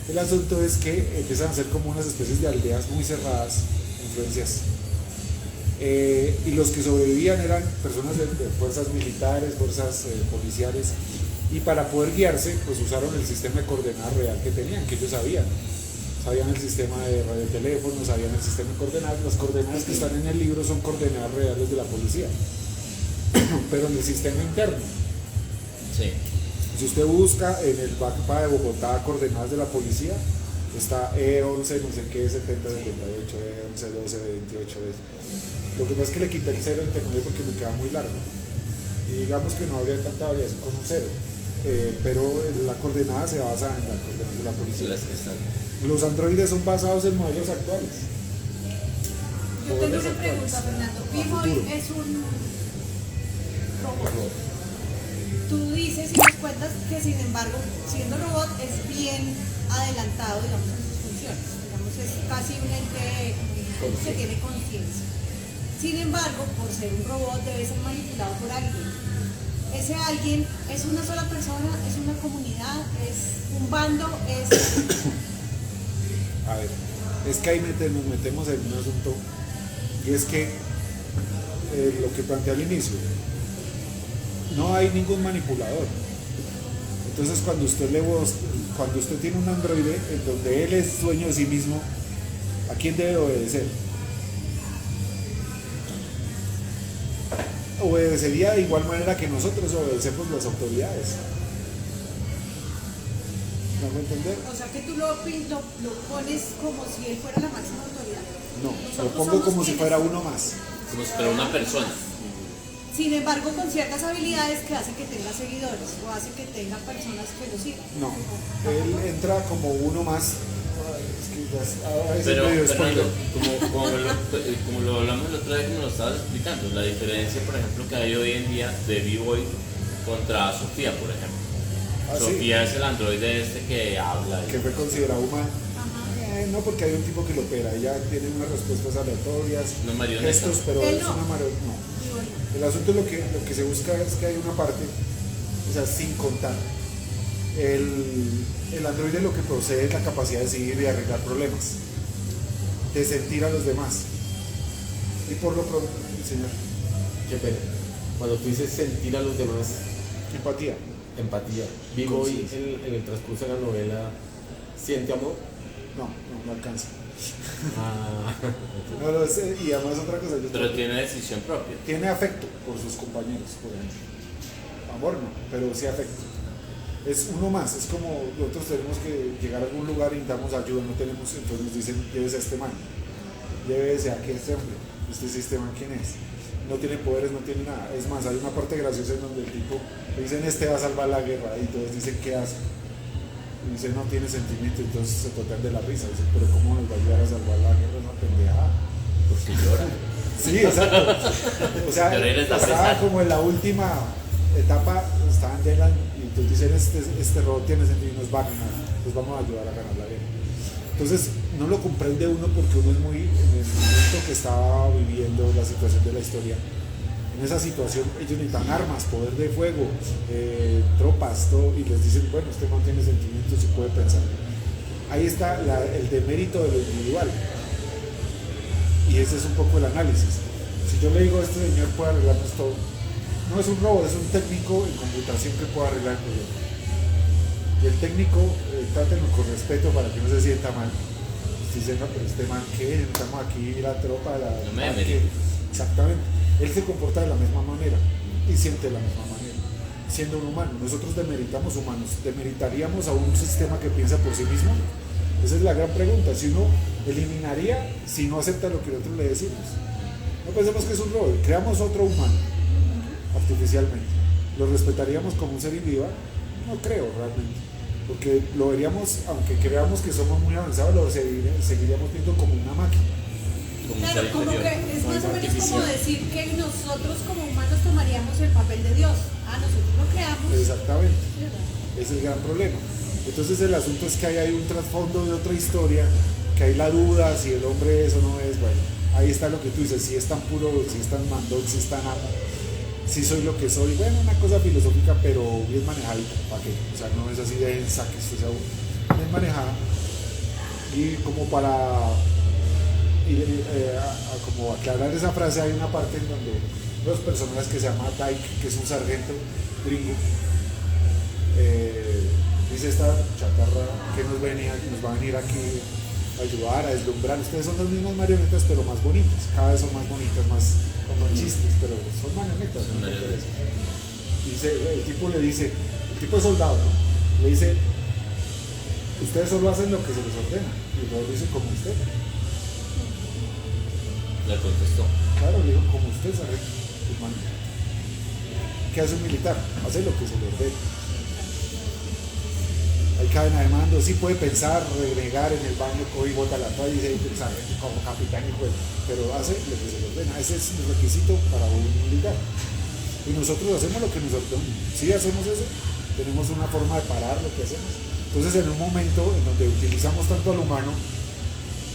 el asunto es que empiezan a ser como unas especies de aldeas muy cerradas, influencias. Y los que sobrevivían eran personas de fuerzas militares, fuerzas policiales, y para poder guiarse, pues usaron el sistema de coordenadas real que tenían, que ellos sabían el sistema de radioteléfono, sabían el sistema de coordenadas. Las coordenadas que están en el libro son coordenadas reales de la policía, pero en el sistema interno. Sí. Si usted busca en el mapa de Bogotá coordenadas de la policía, está E11, no sé qué, 70, 78, E11, 12, 28. Lo que pasa es que le quité el 0 entre medio porque me queda muy largo. Y digamos que no habría tanta variación con un 0. Pero la coordenada se basa en la coordenada de la policía. Las que están. Los androides son basados en modelos actuales. Yo tengo una pregunta, Fernando. B-Boy es un robot. Tú dices y nos cuentas que, sin embargo, siendo robot es bien adelantado, digamos, en sus funciones. Digamos, es casi un ente que tiene conciencia. Sin embargo, por ser un robot debe ser manipulado por alguien. Ese alguien es una sola persona, es una comunidad, es un bando, es... A ver, es que ahí nos metemos en un asunto, y es que lo que planteé al inicio, no hay ningún manipulador. Entonces cuando usted tiene un androide en donde él es dueño de sí mismo, ¿a quién debe obedecer? Obedecería de igual manera que nosotros obedecemos las autoridades. ¿Me hago entender? O sea que tú lo pones como si él fuera la máxima autoridad. No, Nosotros lo pongo somos como si quienes- fuera uno más. Como si fuera una persona. Sin embargo, con ciertas habilidades que hacen que tenga seguidores o hacen que tenga personas que lo sigan. No, él entra como uno más. Ay, es que a veces Pero, medio Fernando, spoiler. como lo hablamos el otro día que me lo estabas explicando, la diferencia, por ejemplo, que hay hoy en día de B-Boy contra Sofía, por ejemplo. Ah, sí, Sofía es el androide este que habla. que fue considerado humano. No, porque hay un tipo que lo opera, ella tiene unas respuestas aleatorias, Una marioneta. gestos, pero Él es no. una marioneta. No. Y bueno, El asunto es lo que se busca es que hay una parte, o sea, sin contar. El androide lo que posee es la capacidad de decidir y arreglar problemas, de sentir a los demás. Y por lo pronto, señor, Qué pena. Cuando tú dices sentir a los demás, empatía. empatía. Vivo hoy Conciencia. en el transcurso de la novela, ¿siente amor? No alcanza. Ah, No, no, y además otra cosa, Pero tiene decisión propia. tiene afecto por sus compañeros, por ejemplo. Amor no, pero sí afecto. Es uno más, es como nosotros tenemos que llegar a algún lugar y necesitamos ayuda, no tenemos, entonces nos dicen, llévese a este man, llévese a este hombre, este sistema, ¿quién es? No tiene poderes, no tiene nada. Es más, hay una parte graciosa en donde el tipo le dicen, este va a salvar la guerra, y todos dicen, ¿qué hace? Y dice, no tiene sentimiento, entonces se tocan de la risa, dicen, pero ¿cómo nos va a ayudar a salvar la guerra? Es una pendejada. Porque llora. Sí, exacto. O sea, Pero eres la estaba pesada. como en la última etapa, estaban ya en la, y entonces dicen, este robot tiene sentido y nos va a ganar, nos vamos a ayudar a ganar la guerra. Entonces, no lo comprende uno porque uno es muy, en el momento que estaba viviendo la situación de la historia, en esa situación ellos necesitan armas, poder de fuego, tropas, todo, y les dicen, bueno, usted no tiene sentimientos y puede pensar. Ahí está el demérito de lo individual. Y ese es un poco el análisis. Si yo le digo, este señor puede arreglarnos todo, no es un robot, es un técnico en computación que puede arreglar el problema. Y el técnico, trátenlo con respeto para que no se sienta mal. Usted dice, no, pero este man, ¿qué? Estamos aquí, la tropa, No me tanque". demerite. Exactamente. Él se comporta de la misma manera y siente de la misma manera, siendo un humano. Nosotros demeritamos humanos, demeritaríamos a un sistema que piensa por sí mismo. Esa es la gran pregunta. Si uno eliminaría, si no acepta lo que nosotros le decimos. No pensemos que es un robot, creamos otro humano artificialmente. ¿Lo respetaríamos como un ser individual? No creo realmente. Porque lo veríamos, aunque creamos que somos muy avanzados, lo seguiríamos viendo como una máquina. Como un claro, ser como inferior. que es No, más es o menos artificial. como decir que nosotros como humanos tomaríamos el papel de Dios. Ah, nosotros lo creamos. Exactamente. ¿Verdad? Es el gran problema. Entonces el asunto es que ahí hay un trasfondo de otra historia, que hay la duda si el hombre es o no es. Bueno, ahí está lo que tú dices, si es tan puro, si es tan mandón, si es tan amo, si soy lo que soy. Bueno, una cosa filosófica, pero bien manejadita, ¿para qué? O sea, no es así de densa que esto sea bien manejada. Y como para como aclarar esa frase, hay una parte en donde los personajes que se llama Dyke, que es un sargento gringo, dice esta chatarra que nos va a venir aquí a ayudar, a deslumbrar. Ustedes son las mismas marionetas, pero más bonitas, cada vez son más bonitas, más con chistes, pero son marionetas. Son ¿no? marionetas. el tipo es soldado, ¿no? Le dice, ustedes solo hacen lo que se les ordena. Y el robot dice, como usted. Le contestó. Claro, le dijo, como usted sabe, hermano. ¿Qué hace un militar? Hace lo que se le ordena. Hay cadena de mando, sí puede pensar, renegar en el baño, coge y bota la toalla y dice, sabe, como capitán y juez, pero hace lo que se le ordena. Ese es el requisito para un militar. Y nosotros hacemos lo que nos ordena. Si hacemos eso, tenemos una forma de parar lo que hacemos. Entonces, en un momento en donde utilizamos tanto al humano,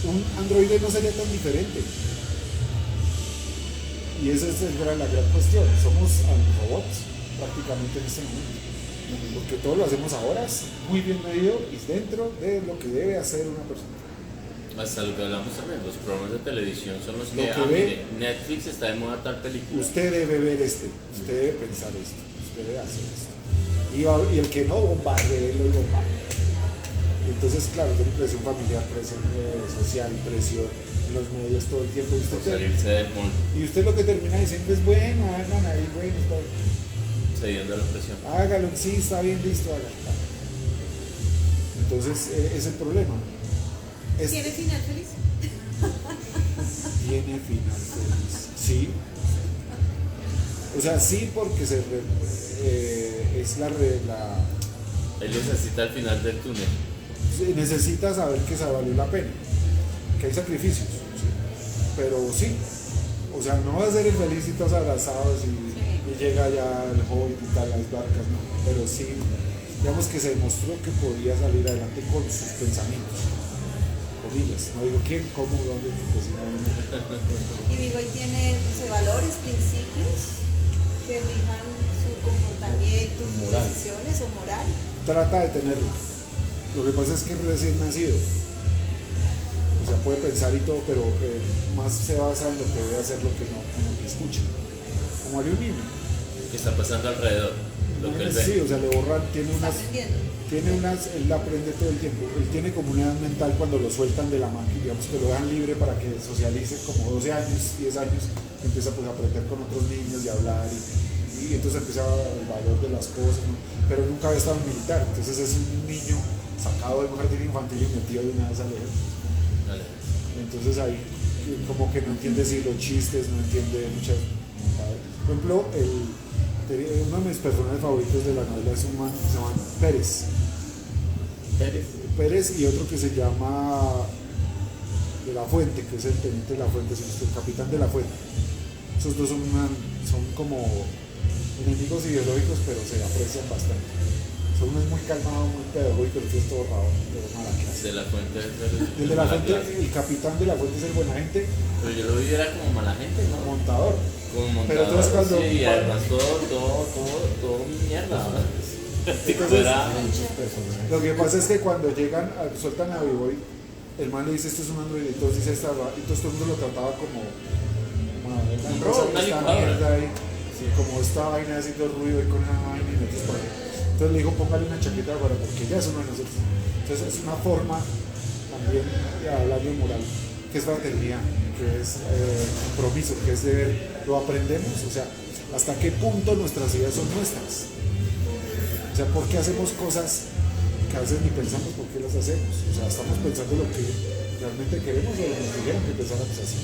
un androide no sería tan diferente. Y esa es la gran cuestión. Somos robots prácticamente en este momento. Porque todo lo hacemos a horas, muy bien medido y dentro de lo que debe hacer una persona. Hasta lo que hablamos también, los programas de televisión son los que, Lo que ve, mire, Netflix está de moda tal película. usted debe ver usted debe pensar esto, usted debe hacer esto. Y el que no, bombardeelo y bombardeo. Entonces, claro, tiene presión familiar, presión social, presión en los medios todo el tiempo. Por salirse del mundo, Y usted lo que termina diciendo es, bueno, hagan ahí, bueno, está bien. cediendo a la presión. Hágalo, sí, está bien, listo, hágalo. Entonces, es el problema. ¿Tiene final feliz? Tiene final feliz. Sí. O sea, sí, porque es la Él necesita al final del túnel. se necesita saber que se valió la pena, que hay sacrificios, ¿sí? Pero sí, o sea, no va a ser el feliz y todos abrazados y llega ya el hobbit y tal, las barcas, no, pero sí, digamos que se demostró que podía salir adelante con sus pensamientos, comillas, no digo quién, cómo, dónde, pues no. Y digo, él tiene valores, principios que rijan su comportamiento, sus decisiones o moral. Trata de tenerlo. Lo que pasa es que es recién nacido. O sea, puede pensar y todo, pero más se basa en lo que debe hacer, lo que no, en lo que escucha. Como haría un niño. ¿Qué está pasando alrededor? Lo que él ve. Sí, o sea, le borran, Está aprendiendo. él aprende todo el tiempo. Él tiene como una edad mental cuando lo sueltan de la máquina, digamos que lo dejan libre para que socialice como 12 años, 10 años, empieza pues a aprender con otros niños y a hablar y entonces empieza el valor de las cosas, ¿no? Pero nunca había estado en militar, entonces es un niño sacado de un jardín infantil y metido de una vez al ejército. Vale. Entonces ahí como que no entiende si los chistes, no entiende muchas. Por ejemplo, uno de mis personajes favoritos de la novela es un man que se llama Pérez. Pérez y otro que se llama de la Fuente, que es el teniente de la Fuente, el capitán de la Fuente. Esos dos son como enemigos ideológicos, pero se aprecian bastante. Son unos muy calmados, muy pedagógicos, el otro es todo raro, pero mala clase. De la fuente El de la Fuente, el capitán de la Fuente es el buena gente, pero yo lo vi era como mala gente, ¿no? montador. Como Pero montador, entonces cuando- sí, y además todo mierda, ¿no? El tipo Entonces, era- Lo que pasa es que cuando sueltan a B-Boy, el man le dice esto es un androide, entonces dice esta, y entonces todo el mundo lo trataba como Un robot, una esta licuadora. mierda ahí, sí, como esta vaina haciendo ruido y con una vaina y nosotros por ahí. Entonces le dijo póngale una chaqueta para porque ya es uno de nosotros. Entonces es una forma también de hablar de moral, que es fraternidad, que es compromiso, que es deber, lo aprendemos, o sea, hasta qué punto nuestras ideas son nuestras. O sea, ¿por qué hacemos cosas que a veces ni pensamos por qué las hacemos? O sea, estamos pensando lo que realmente queremos o nos dijeron que pensáramos así.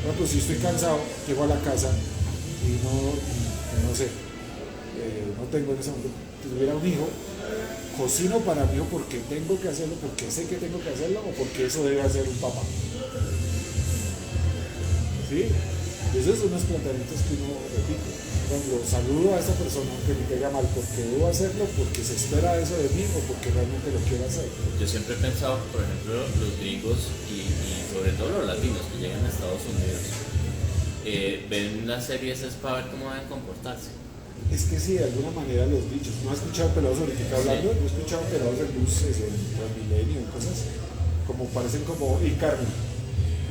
Bueno, pues si estoy cansado, llego a la casa y no sé, no tengo en ese momento, si tuviera un hijo, cocino para mi hijo porque tengo que hacerlo, porque sé que tengo que hacerlo o porque eso debe hacer un papá. ¿Sí? Y esos son unos planteamientos que uno repite. Cuando saludo a esta persona que me caiga mal, porque debo hacerlo, porque se espera eso de mí o porque realmente lo quiero hacer. Yo siempre he pensado, por ejemplo, los gringos y sobre todo los latinos que llegan a Estados Unidos, ven las series es para ver cómo deben comportarse. Es que sí, de alguna manera los bichos. ¿No has escuchado pelados ahorita hablando? Yo he escuchado pelados de luces, en Transmilenio, en cosas como parecen como iCarly.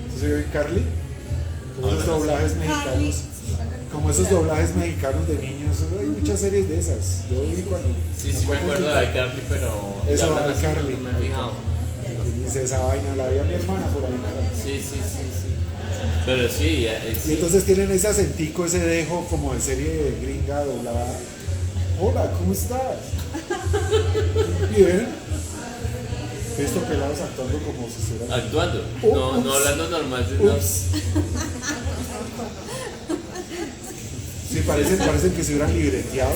¿Entonces yo iCarly? Como esos doblajes mexicanos. Como esos doblajes mexicanos de niños. Hay muchas series de esas. Yo vi cuando. Sí, me acuerdo de iCarly, pero Eso, ya hablan así, iCarly. no me he fijado. Y dice esa vaina, la vi a mi hermana por ahí. Sí. Pero sí, Y sí. entonces tienen ese acentico, ese dejo como de serie gringa doblada. Hola, ¿cómo estás? Bien. He visto pelados actuando como si estuvieran. Actuando, no Ups. hablando normal, sino Ups. Sí, parecen que se hubieran libreteado.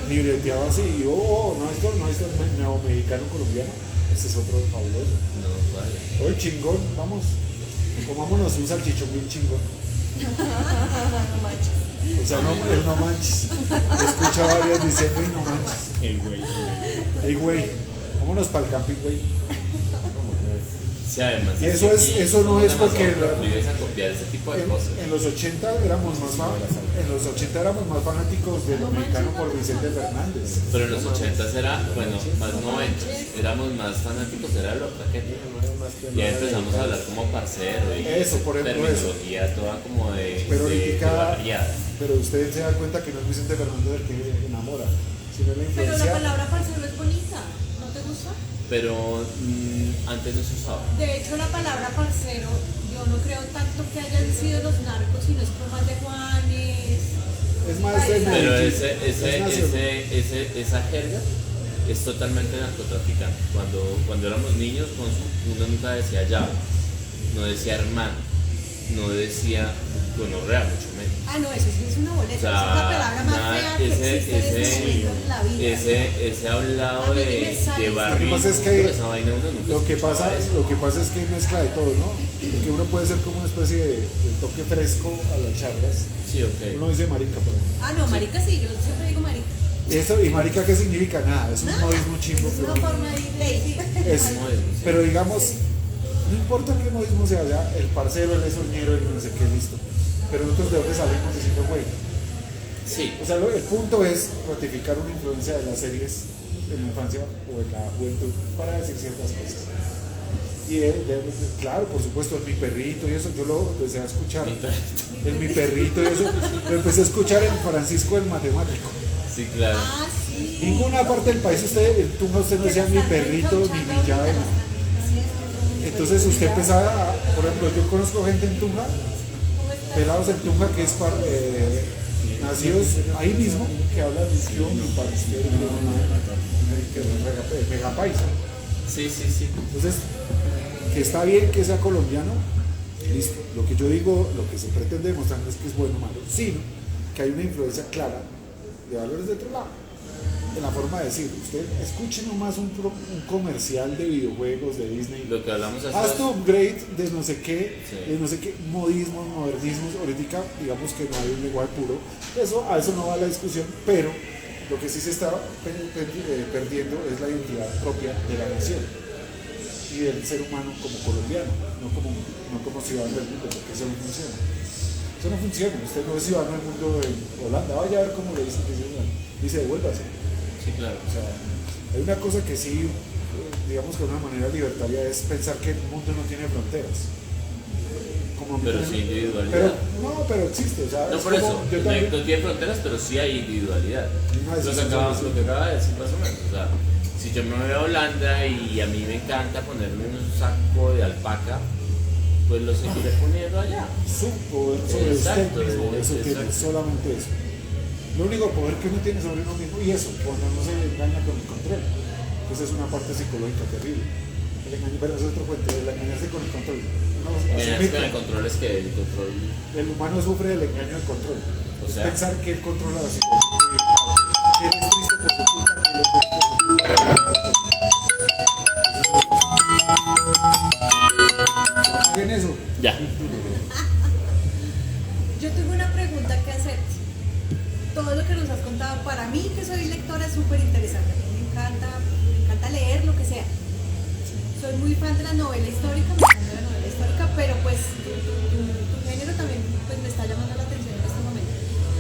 Libreteado así. Y no, esto no es neomexicano colombiano. Este es otro fabuloso. no vale. Oye, chingón, vamos. Comámonos un salchichón bien chingón. No manches. O sea, no, el no manches. Escucha varias diciendo y no manches. El güey. Ey, güey, vámonos para el camping, güey. Sí, además. Y eso es- aquí eso no somos es porque demasiado la- proclives a copiar ese tipo de En, cosas. en los 80 éramos más fanáticos de lo mexicano por Vicente Fernández. Pero en los 80s era, bueno, más 90s, éramos más fanáticos, era lo traquete. Y ahí empezamos a hablar como parcero y Eso, por ejemplo, terminología toda como de, Pero de ahorita, barriada. pero usted se da cuenta que no es Vicente Fernández el que enamora, sino la Pero la influencia. palabra parcero es bonita, ¿no te gusta? Pero antes no se usaba. De hecho, la palabra parcero, yo no creo tanto que hayan sido los narcos, sino es como más de Juanes. Es más de Paisa. Pero Medellín. esa jerga es totalmente narcotraficante. Cuando éramos niños, uno nunca decía llave, no decía hermano, no decía gonorrea, mucho menos. Ah, no, eso sí es una boleta, O sea, esa es la palabra más nada, fea que existe en este momento en la vida. ese hablado A mí de, me sale. de Lo que barrio, pasa es que esa vaina uno nunca Lo que escuchaba pasa eso. es que hay mezcla de todo, ¿no? Porque uno puede ser como una especie de toque fresco a las charlas. Sí, ok. Uno dice marica, pero. Ah, no, marica sí, yo siempre digo marica. Eso, y marica, ¿qué significa? Nada, es un modismo chimbo. Es una pero- forma de ley. es- Como eso, sí. pero digamos, no importa qué modismo sea, ya, el parcero, el soñero, el no sé qué, listo. Pero nosotros de dónde salimos diciendo, güey. Sí, O sea, el punto es ratificar una influencia de las series en la infancia o en la juventud para decir ciertas cosas. Y claro, por supuesto, el mi perrito y eso, yo lo empecé a escuchar. Mi perrito. El mi perrito y eso, lo empecé a escuchar en Francisco el Matemático. sí, claro. Ah, sí. Ninguna parte del país, en Tunja usted no decía mi perrito ni mi llave. Entonces usted empezaba, por ejemplo, yo conozco gente en Tunja, pelados en Tunja que es nacidos ahí mismo, que hablan de que mi país, que mega paisa. Sí, sí, sí. Entonces, que está bien que sea colombiano, listo. Lo que yo digo, lo que se pretende demostrar no es que es bueno o malo, sino que hay una influencia clara de valores de otro lado. En la forma de decir, usted escuche nomás un comercial de videojuegos de Disney. Lo que hablamos hace Haz tu upgrade de no sé qué, Sí. de no sé qué modismos, modernismos. Ahorita, digamos que no hay un lenguaje puro. A eso no va la discusión, pero lo que sí se está perdiendo es la identidad propia de la nación y del ser humano como colombiano, no como ciudadano del mundo, porque eso no funciona. Eso no funciona. Usted no es ciudadano del mundo en Holanda. Vaya a ver cómo le dicen que dice devuélvase. Sí, claro. O sea, hay una cosa que sí, digamos que de una manera libertaria es pensar que el mundo no tiene fronteras. Como Pero mi- sí individualidad. pero existe, o sea, No es por como eso, yo no también. tiene fronteras, pero sí hay individualidad. Una Lo que decisión acaba sobre lo que acaba de decir más o menos. O sea, si yo me voy a Holanda y a mí me encanta ponerme un saco de alpaca, pues lo seguiré poniendo allá. Su poder sobre Exacto, usted mismo, eso tiene, exacto. solamente eso. Lo único poder que uno tiene sobre uno mismo, y eso, cuando no se engaña con el control. Esa es una parte psicológica terrible. El engaño, pero eso es otro cuento, el engañarse con el control. Uno Miren, asumir con el que control es que el control. el humano sufre del engaño del control. O Es sea. pensar que él controla la situación. Que él es triste por su culpa, que él es feliz por su culpa. Hagan eso. Ya. Yo tengo una pregunta que hacerte. Todo lo que nos has contado, para mí, que soy lectora, es súper interesante. A mí me encanta leer lo que sea. Soy muy fan de la novela histórica, me encanta la novela histórica, pero pues tu género también pues, me está llamando la atención en este momento.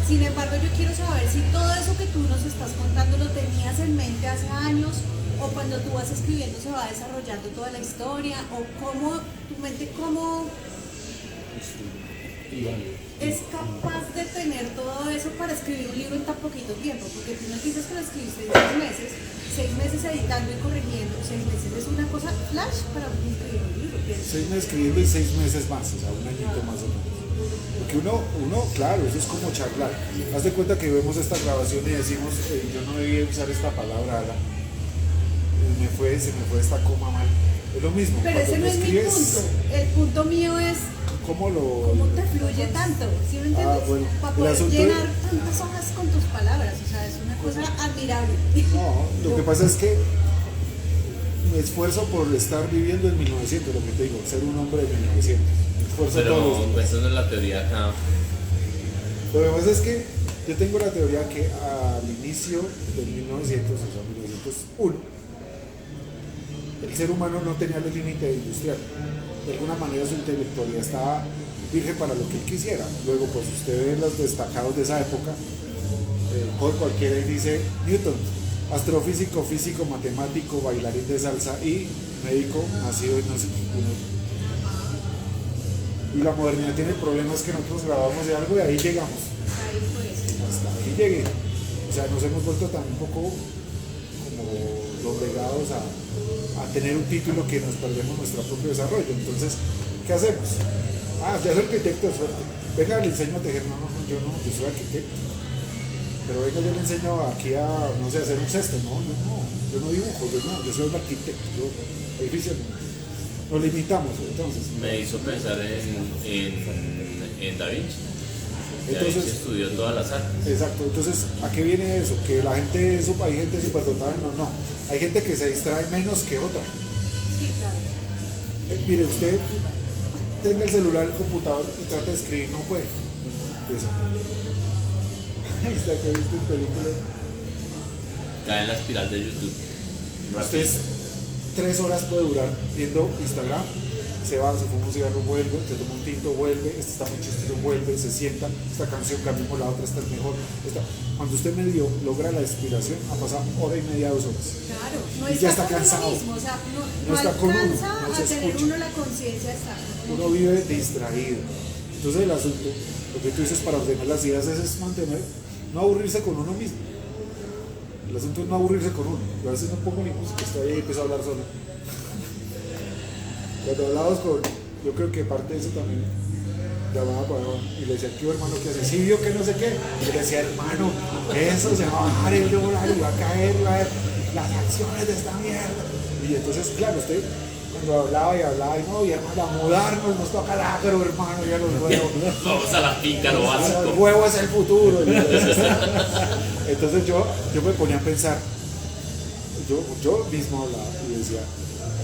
Sin embargo, yo quiero saber si todo eso que tú nos estás contando lo tenías en mente hace años, o cuando tú vas escribiendo se va desarrollando toda la historia, o cómo tu mente, cómo es capaz de tener todo eso para escribir un libro en tan poquito tiempo? Porque tú nos dices que lo escribiste en 6 meses editando y corrigiendo. 6 meses es una cosa flash para escribir un libro. 6 meses escribiendo y 6 meses más, o sea, un añito más o menos. Porque uno, claro, eso es como charlar. Haz de cuenta que vemos esta grabación y decimos, yo no debía usar esta palabra, se me fue esta coma mal. Es lo mismo. Pero ese no es mi punto. El punto mío es ¿cómo te fluye tanto? ¿Sí me entiendes? Bueno, para el poder asunto llenar tantas hojas con tus palabras. O sea, es una cosa admirable. No, lo que pasa es que me esfuerzo por estar viviendo en 1900, lo que te digo, ser un hombre de 1900. Me esfuerzo todos los Pero días. eso no es la teoría acá. Lo que pasa es que yo tengo la teoría que al inicio del 1900, o sea, 1901, el ser humano no tenía el límite industrial. De alguna manera su intelectualidad estaba virgen para lo que él quisiera. Luego, pues usted ve los destacados de esa época, por cualquiera y dice Newton, astrofísico, físico, matemático, bailarín de salsa y médico nacido en no sé qué. Y la modernidad tiene problemas que nosotros grabamos de algo y ahí llegamos. Ahí pues. Hasta ahí llegué. O sea, nos hemos vuelto tan un poco como doblegados a tener un título que nos perdemos nuestro propio desarrollo. Entonces, ¿qué hacemos? Ya soy arquitecto, suerte. Venga, le enseño a tejer. No, yo soy arquitecto. Pero venga, yo le enseño aquí a, no sé, hacer un cesto. No, yo no dibujo, yo soy un arquitecto. Edificio. Nos limitamos, entonces. Me hizo pensar en Da Vinci. Da Entonces, Vinci estudió todas las artes. Exacto, entonces, ¿a qué viene eso? Que la gente, hay gente superdotada, no. Hay gente que se distrae menos que otra. Sí, claro. Mire, usted tenga el celular, el computador y trata de escribir, no puede. Eso. Ahí está, que viste en película. Cae en la espiral de YouTube. Usted 3 horas puede durar viendo Instagram, se va, se fuma un cigarro, vuelve, se toma un tinto, vuelve, este está muy chistoso, vuelve, se sienta, esta canción cambiamos la otra, esta es mejor. Cuando usted medio logra la inspiración, ha pasado 1 hora y media, 2 horas. Claro, no Y ya está cansado. Mismo, o sea, No está con uno, alcanza no se a tener escucha. uno la conciencia de estar. Uno vive distraído. Entonces el asunto, lo que tú dices para ordenar las ideas es mantener, no aburrirse con uno mismo. El asunto es no aburrirse con uno. Yo a veces no pongo ni música, estoy ahí y empiezo a hablar solo. Cuando hablamos yo creo que parte de eso también llamaba para y le decía, ¿qué hermano que hace? Sí, vio que no sé qué. Y le decía, hermano, eso se va a bajar el dólar y va a caer las acciones de esta mierda. Y entonces, claro, usted cuando hablaba y no, y hermano, a mudarnos nos toca el agro, hermano, ya los huevos. Vamos a la finca, lo El básico. huevo es el futuro. Entonces yo me ponía a pensar, yo mismo hablaba y decía,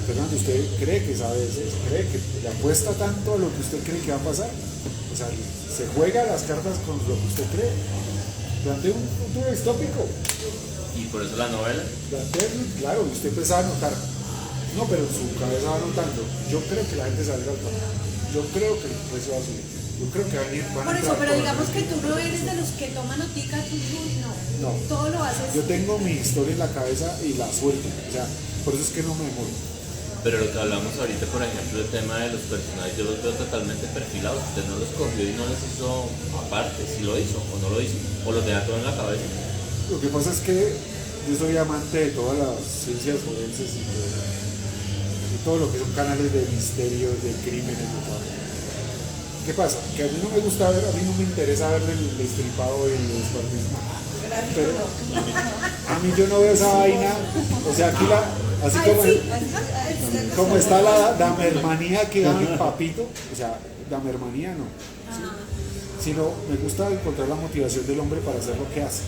Fernando, ¿usted cree que sabe eso? ¿Cree que le apuesta tanto a lo que usted cree que va a pasar? O sea, se juega las cartas con lo que usted cree. Plantea un futuro distópico. Y por eso la novela. Claro, usted empezaba a notar. No, pero en su cabeza va notando. Yo creo que la gente saldrá al pan. Yo creo que el precio va a subir. Yo creo que van a Por eso, pero digamos que tú no eres de los que toman notica, tú no. Todo lo haces. Yo tengo mi historia en la cabeza y la suelto. O sea, por eso es que no me demoro. Pero lo que hablamos ahorita, por ejemplo, el tema de los personajes, yo los veo totalmente perfilados. Usted no los cogió y no les hizo aparte, si lo hizo o no lo hizo, o lo tenía todo en la cabeza. Lo que pasa es que yo soy amante de todas las ciencias forenses y todo lo que son canales de misterio, de crímenes, de todo. ¿Qué pasa? Que a mí no me gusta ver, a mí no me interesa ver el destripado y el descuartizado. Pero a mí yo no veo esa vaina, o sea, aquí así como está la damermanía que da mi papito, o sea, damermanía no, sino me gusta encontrar la motivación del hombre para hacer lo que hace,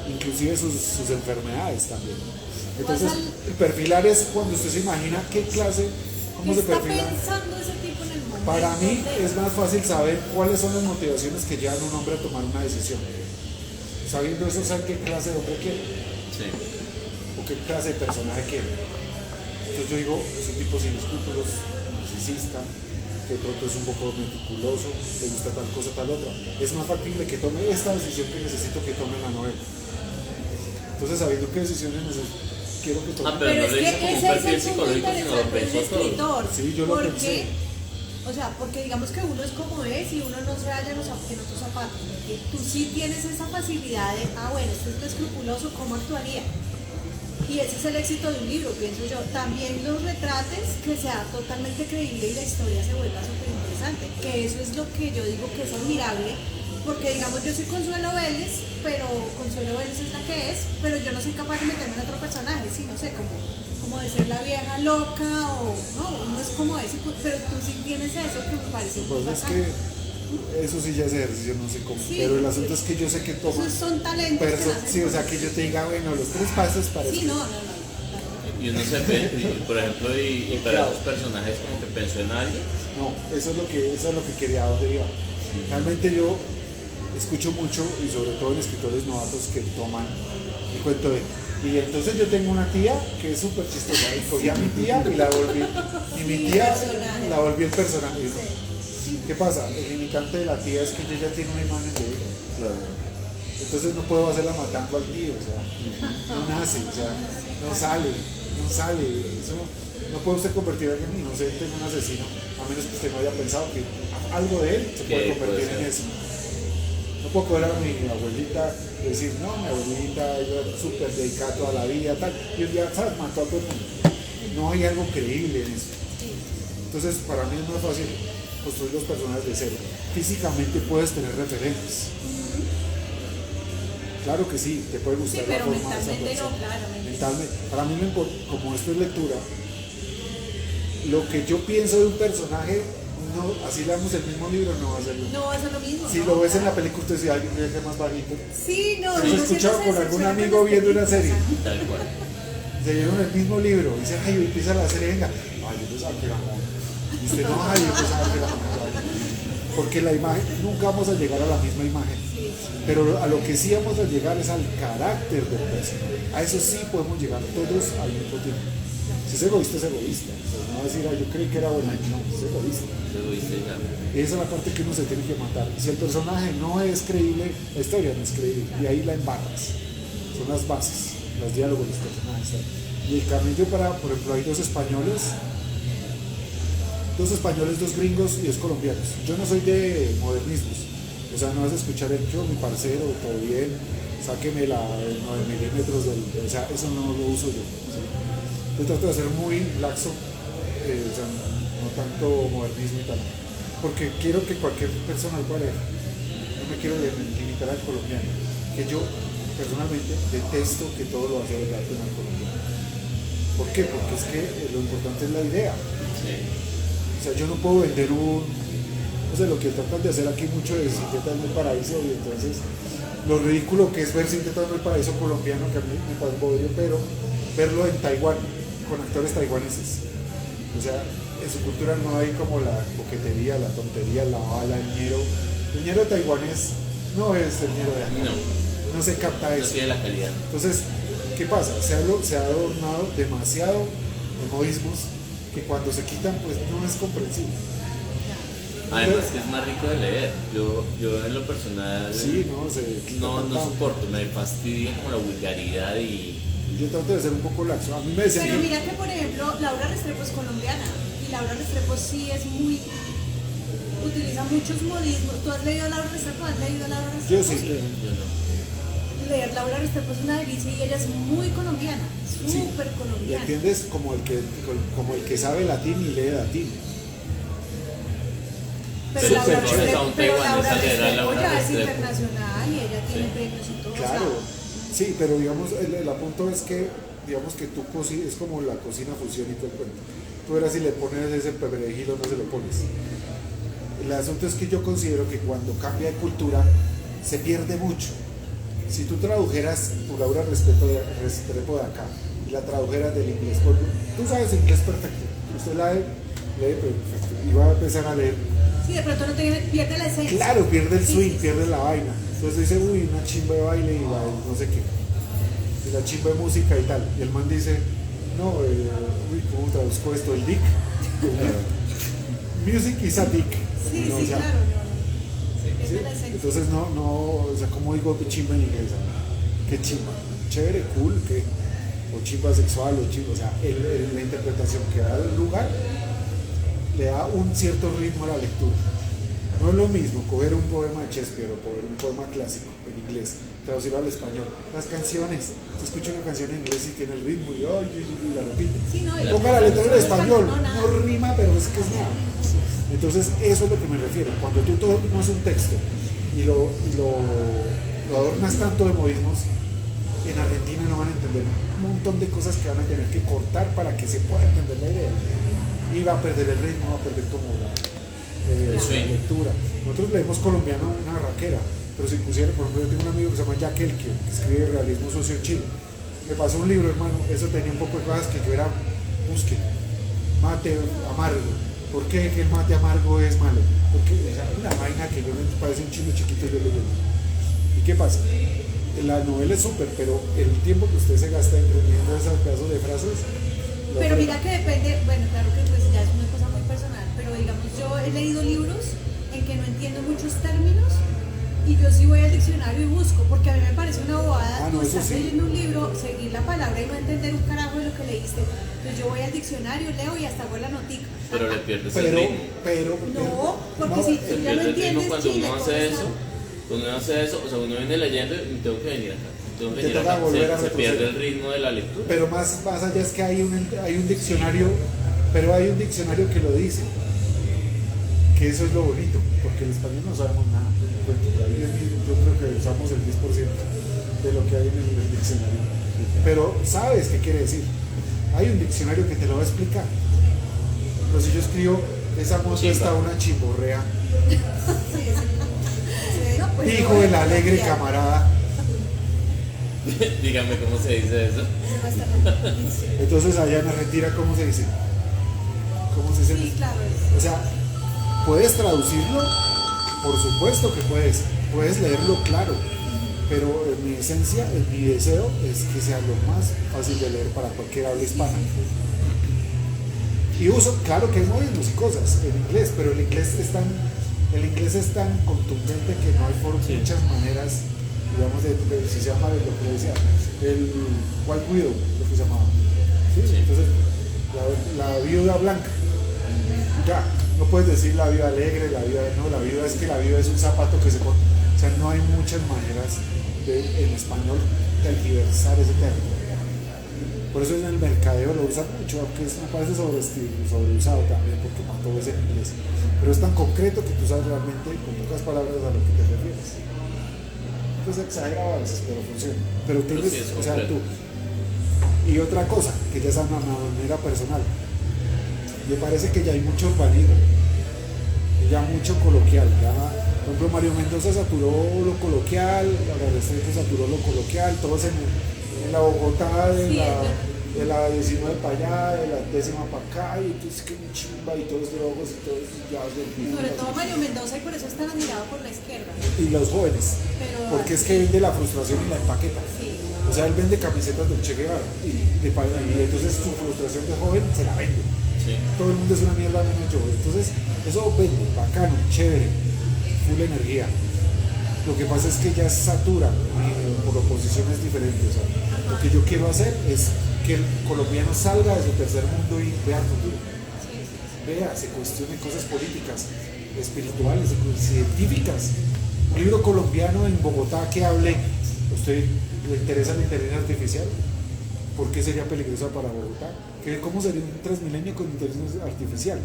inclusive sus enfermedades también. Entonces, el perfilar es cuando usted se imagina qué clase, cómo se perfila. Pensando ese tipo en el momento? Para mí es más fácil saber cuáles son las motivaciones que llevan a un hombre a tomar una decisión. Sabiendo eso, saber qué clase de hombre quiere. Sí. O qué clase de personaje quiere. Entonces yo digo, es un tipo sin escrúpulos, narcisista, que de pronto es un poco meticuloso, le gusta tal cosa, tal otra. Es más factible que tome esta decisión que necesito que tome en la novela. Entonces, sabiendo qué decisiones quiero que tome. Pero no es le que hizo como un ese es perfil el punto psicológico, sino lo interesante del pensó todo. escritor. Sí, yo lo porque pensé. O sea, porque digamos que uno es como es y uno no se halla en otros zapatos. Porque tú sí tienes esa facilidad de, bueno, este es lo escrupuloso, ¿cómo actuaría? Y ese es el éxito de un libro, pienso yo. También los retrates, que sea totalmente creíble y la historia se vuelva súper interesante. Que eso es lo que yo digo que es admirable. Porque digamos, yo soy Consuelo Vélez, pero Consuelo Vélez es la que es, pero yo no soy capaz de meterme en otro personaje, sí, no sé, como de ser la vieja loca o no, uno es como ese, pero tú sí tienes eso que me parece muy Pues es bacano. que eso sí ya es ejercicio, no sé cómo. Sí, pero el asunto es que yo sé que toma. Esos son talentos que nacen Sí, o con sea, eso. que yo te diga, bueno, los 3 pasos para Sí, esto. no, claro. Y uno se ve, y, por ejemplo, y para esos personajes como que pensó en alguien. No, eso es lo que quería, donde iba. Realmente yo escucho mucho, y sobre todo en escritores novatos que toman el cuento de. Y entonces yo tengo una tía que es súper chistosa, y cogí a mi tía y la volví. Y mi tía la volví el personaje. ¿Qué pasa? El limitante de la tía es que ella ya tiene una imagen de ella. Claro. Entonces no puedo hacerla matando al tío, o sea, no nace, o sea, no sale. Eso, no puede usted convertir a alguien inocente en un asesino, a menos que usted no haya pensado que algo de él se puede convertir en eso. No puedo coger a mi abuelita y decir, no, mi abuelita, ella es súper dedicada toda la vida, tal, y un día, ¿sabes? Mató a todo el mundo. No hay algo creíble en eso. Entonces, para mí es más fácil construir los personajes de cero. Físicamente puedes tener referentes. Claro que sí, te puede gustar Sí, pero la forma de esa mentalmente persona. no, claramente. Mentalmente, para mí, como esto es lectura, lo que yo pienso de un personaje, no, así leamos el mismo libro, no va a ser lo mismo. No va a ser lo mismo. Si ¿no? lo ves en la película, usted dice, alguien que es más bajito. Sí, no, ¿Has no escuchado siento con esa algún decepción amigo con las viendo una películas, serie? Tal cual. Se dieron el mismo libro, dice, ay, hoy empieza la serie, venga, ay, yo pensaba que era amor. Y usted, no, ay, yo pensaba que era amor. Porque la imagen, nunca vamos a llegar a la misma imagen. Pero a lo que sí vamos a llegar es al carácter del personaje. A eso sí podemos llegar todos al mismo tiempo. Si es egoísta, es egoísta. Entonces, no va a decir, yo creí que era bueno, no, es egoísta. Luego viste ya. Esa es la parte que uno se tiene que matar. Si el personaje no es creíble, la historia no es creíble. Y ahí la embarras. Son las bases, los diálogos, los personajes. Y el camello por ejemplo, hay dos españoles, dos gringos y dos colombianos. Yo no soy de modernismos. O sea, no vas a escuchar el yo, mi parcero, todo bien, sáqueme la 9 milímetros o sea, eso no lo uso yo. ¿sí? Yo trato de ser muy laxo, o sea, no tanto modernismo y tal, porque quiero que cualquier persona lo pueda leer. No me quiero limitar al colombiano, que yo personalmente detesto que todo lo hace el arte en el colombiano. ¿Por qué? Porque es que lo importante es la idea. Sí. O sea, yo no puedo vender no sé, lo que tratan de hacer aquí mucho es Intentando el Paraíso, y entonces lo ridículo que es ver Intentando el Paraíso colombiano, que a mí me parece bodrio, pero verlo en Taiwán, con actores taiwaneses. O sea, en su cultura no hay como la coquetería, la tontería, la bala, el ñero taiwanés no es el ñero de acá. No se capta No eso. tiene la calidad. Entonces, ¿qué pasa? Se ha adornado demasiado de modismos que cuando se quitan, pues no es comprensible. Además que es más rico de leer. Yo en lo personal Sí, no, no soporto, me fastidia como la vulgaridad y yo trato de ser un poco laxo. A mí me decían Pero que mira que, por ejemplo, Laura Restrepo es colombiana y Laura Restrepo sí es muy. Utiliza muchos modismos. ¿Tú has leído a Laura Restrepo? ¿Has leído a Laura Restrepo? yo sí. yo no. Leer Laura Restrepo es una delicia y ella es muy colombiana, súper ¿Y colombiana. entiendes? Como el que sabe latín y lee latín. Pero Sí, Laura pero Restrepo, a un pero taiwanés Laura a leer a Restrepo Laura ya es Restrepo. internacional y ella tiene premios y todo. Claro, o sea, sí, pero digamos, el apunto es que, digamos que tú es como la cocina fusión y todo el cuento. Tú verás si le pones ese perejil o no se lo pones. El asunto es que yo considero que cuando cambia de cultura se pierde mucho. Si tú tradujeras tu Laura Restrepo de acá y la tradujeras del inglés, porque tú sabes inglés perfecto, usted lee perfecto y va a empezar a leer. sí, de pronto no pierde la esencia. Claro, pierde el Sí, swing, sí, pierde la vaina. Entonces dice, uy, una chimba de baile y no sé qué. Y la chimba de música y tal. Y el man dice, no, uy, ¿cómo traduzco esto? El dick. Music is a dick. Sí, No, sí, o sea, claro. ¿sí? Pierde la esencia. Entonces no, o sea, ¿cómo digo que chimba en inglés? ¿Qué chimba? Chévere, cool, ¿qué? O chimba sexual, o chimba, o sea, la interpretación que da el lugar le da un cierto ritmo a la lectura. No es lo mismo coger un poema de Shakespeare o coger un poema clásico en inglés, traducirlo al español. Las canciones, se escucha una canción en inglés y tiene el ritmo y la repite. Sí, no, Ponga la letra en español, no, nada. no rima, pero es que es nada. Entonces, eso es lo que me refiero. Cuando tú tomas un texto y lo adornas tanto de modismos, en Argentina no van a entender un montón de cosas que van a tener que cortar para que se pueda entender la idea. Y va a perder el ritmo, va a perder como la lectura. Nosotros leemos colombiano una raquera, pero si pusiera, por ejemplo, yo tengo un amigo que se llama Jack Elkio, que escribe realismo socio chino. Me pasó un libro, hermano, eso tenía un poco de cosas que yo era, busque, mate amargo. ¿Por qué que el mate amargo es malo? Porque es una vaina que yo me parece un chino chiquito yo leyendo. ¿Y qué pasa? La novela es súper, pero el tiempo que usted se gasta entendiendo esos pedazos de frases. Pero mira que depende, bueno, claro que pues ya es una cosa muy personal, pero digamos, yo he leído libros en que no entiendo muchos términos y yo sí voy al diccionario y busco, porque a mí me parece una bobada tú estás leyendo un libro, seguir la palabra y no entender un carajo de lo que leíste. Entonces yo voy al diccionario, leo y hasta hago la notica. Pero le pierdes el ritmo. No, porque si tú ya no entiendes cuando chile, uno hace eso. Cuando uno hace eso, o sea, uno viene leyendo y tengo que venir acá. Tengo que venir toca acá. volver a Se pierde retroceder. el ritmo de la lectura. Pero más allá es que hay un diccionario, pero hay un diccionario que lo dice, que eso es lo bonito, porque el español no sabemos nada. Yo creo que usamos el 10% de lo que hay en el diccionario. Pero sabes qué quiere decir. Hay un diccionario que te lo va a explicar. Pero si yo escribo, esa moto está una chimborrea, no, pues, hijo del alegre ya. camarada. Dígame cómo se dice eso. Entonces allá en Argentina, ¿cómo se dice? ¿Cómo se dice? Sí, claro. O sea, ¿puedes traducirlo? Por supuesto que puedes leerlo claro, pero en mi esencia, en mi deseo es que sea lo más fácil de leer para cualquier habla hispana. Y uso, claro que hay modismos y cosas en inglés, pero el inglés es tan contundente que no hay muchas maneras, digamos, si se llama lo que le decía, el White Widow, lo que se llamaba. ¿Sí? Sí. Entonces, la viuda blanca. Ya, no puedes decir la viuda alegre, la viuda es que la viuda es un zapato que se pone. O sea, no hay muchas maneras en español tergiversar ese término. Por eso en el mercadeo lo usan mucho, aunque me parece sobreusado también, porque para todo es en inglés. Pero es tan concreto que tú sabes realmente con pocas palabras a lo que te refieres. Pues exagerado a veces, pero funciona. Pero tienes, sí, o sea, tú. Y otra cosa, que ya es a manera personal. Me parece que ya hay mucho urbanismo, ya mucho coloquial. Ya, por ejemplo, Mario Mendoza saturó lo coloquial, la Restrepo saturó lo coloquial, todos en la Bogotá de la 19 para allá, de la 10ª para acá, y entonces que chimba, y todos drogos, y todos ya Sobre todo Mario Mendoza, y por eso es tan admirado por la izquierda. y los jóvenes, Pero porque es que vende la frustración y la empaqueta. sí. O sea, él vende camisetas del Che Guevara, y entonces su frustración de joven se la vende. Sí. Todo el mundo es una mierda menos yo. Entonces, eso vende, bacano, chévere, full energía. Lo que pasa es que ya satura por oposiciones diferentes. O sea, lo que yo quiero hacer es que el colombiano salga de su tercer mundo y vea el futuro. Vea, se cuestione cosas políticas, espirituales, científicas. Un libro colombiano en Bogotá que hable, ¿a usted le interesa la inteligencia artificial? ¿Por qué sería peligrosa para Bogotá? ¿Cómo sería un Transmilenio con inteligencia artificial?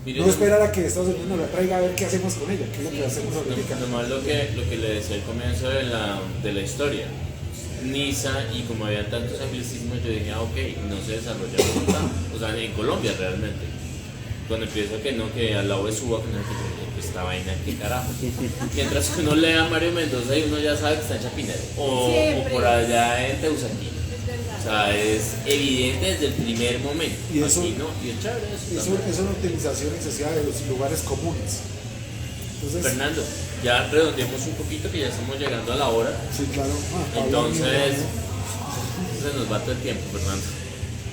Mire, No esperar a que Estados Unidos nos la traiga a ver qué hacemos con ella, qué es lo que hacemos ahorita. Nomás lo que le decía al comienzo de la historia. Niza, y como había tantos anglicismos, yo dije, ok, no se desarrolla en Bogotá, o sea, en Colombia realmente. Cuando empiezo que al lado de Suba, que esta vaina, qué carajo. Mientras que uno lea a Mario Mendoza y uno ya sabe que está en Chapinero, o por allá en Teusaquillo. O sea, es evidente desde el primer momento. Y eso, aquí no, y es chévere eso. es una utilización excesiva de los lugares comunes. Entonces, Fernando, ya redondeemos un poquito que ya estamos llegando a la hora. sí, claro. Entonces, se nos va todo el tiempo, Fernando.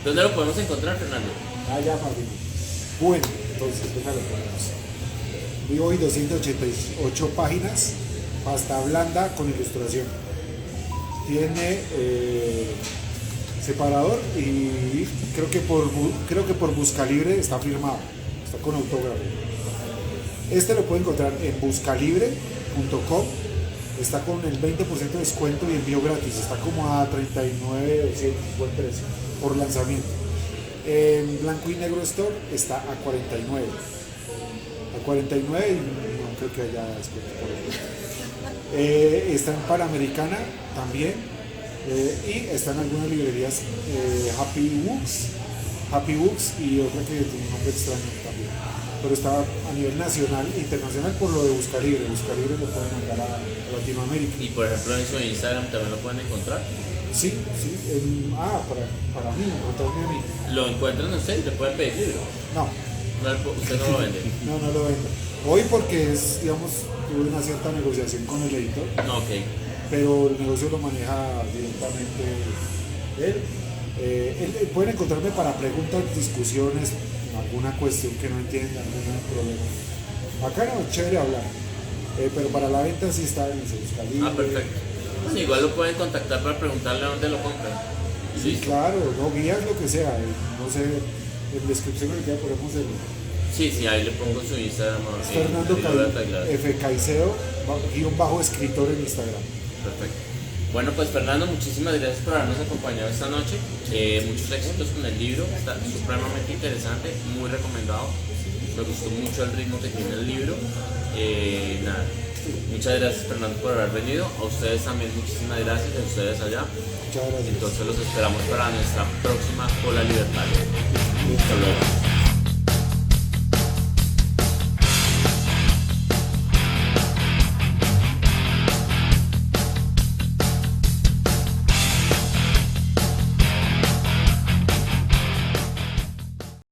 ¿Dónde lo podemos encontrar, Fernando? Ya, Madrid. Bueno, entonces, venga, lo ponemos. Vi hoy 288 páginas, pasta blanda con ilustración. Tiene separador y creo que por Buscalibre está firmado. está con autógrafo. Este lo pueden encontrar en buscalibre.com, está con el 20% de descuento y envío gratis, está como a 39.200, buen precio, por lanzamiento. En Blanco y Negro Store está a 49. A 49 y no creo que haya descuento por eso. Está en Panamericana también, y está en algunas librerías, Happy Books y otra que tiene un nombre extraño también. Pero está a nivel nacional e internacional por lo de Buscalibre. Buscalibre lo pueden mandar a Latinoamérica. Y por ejemplo en su Instagram también lo pueden encontrar. Sí, para mí, encontrarme a mí. Lo encuentran ustedes y le pueden pedir libro. No, Usted no lo vende. no lo vendo. Hoy porque es, digamos, tuve una cierta negociación con el editor, No, ok. pero el negocio lo maneja directamente él. Pueden encontrarme para preguntas, discusiones, alguna cuestión que no entiendan, algún problema. Acá no, chévere hablar, pero para la venta sí está en ese Buscalibre. Ah, perfecto. Bueno, igual lo pueden contactar para preguntarle dónde lo compran. Sí, Listo. claro, no guías, lo que sea, no sé, en descripción ahorita ponemos el Sí, ahí le pongo su Instagram. Fernando y lo voy a taglar. F. Caicedo, _escritor en Instagram. Perfecto. Bueno, pues Fernando, muchísimas gracias por habernos acompañado esta noche. Muchos éxitos con el libro, está supremamente interesante, muy recomendado. Me gustó mucho el ritmo que tiene el libro. Nada, muchas gracias Fernando por haber venido. A ustedes también muchísimas gracias, a ustedes allá. Muchas gracias. Entonces los esperamos para nuestra próxima Cola Libertaria. Hasta luego.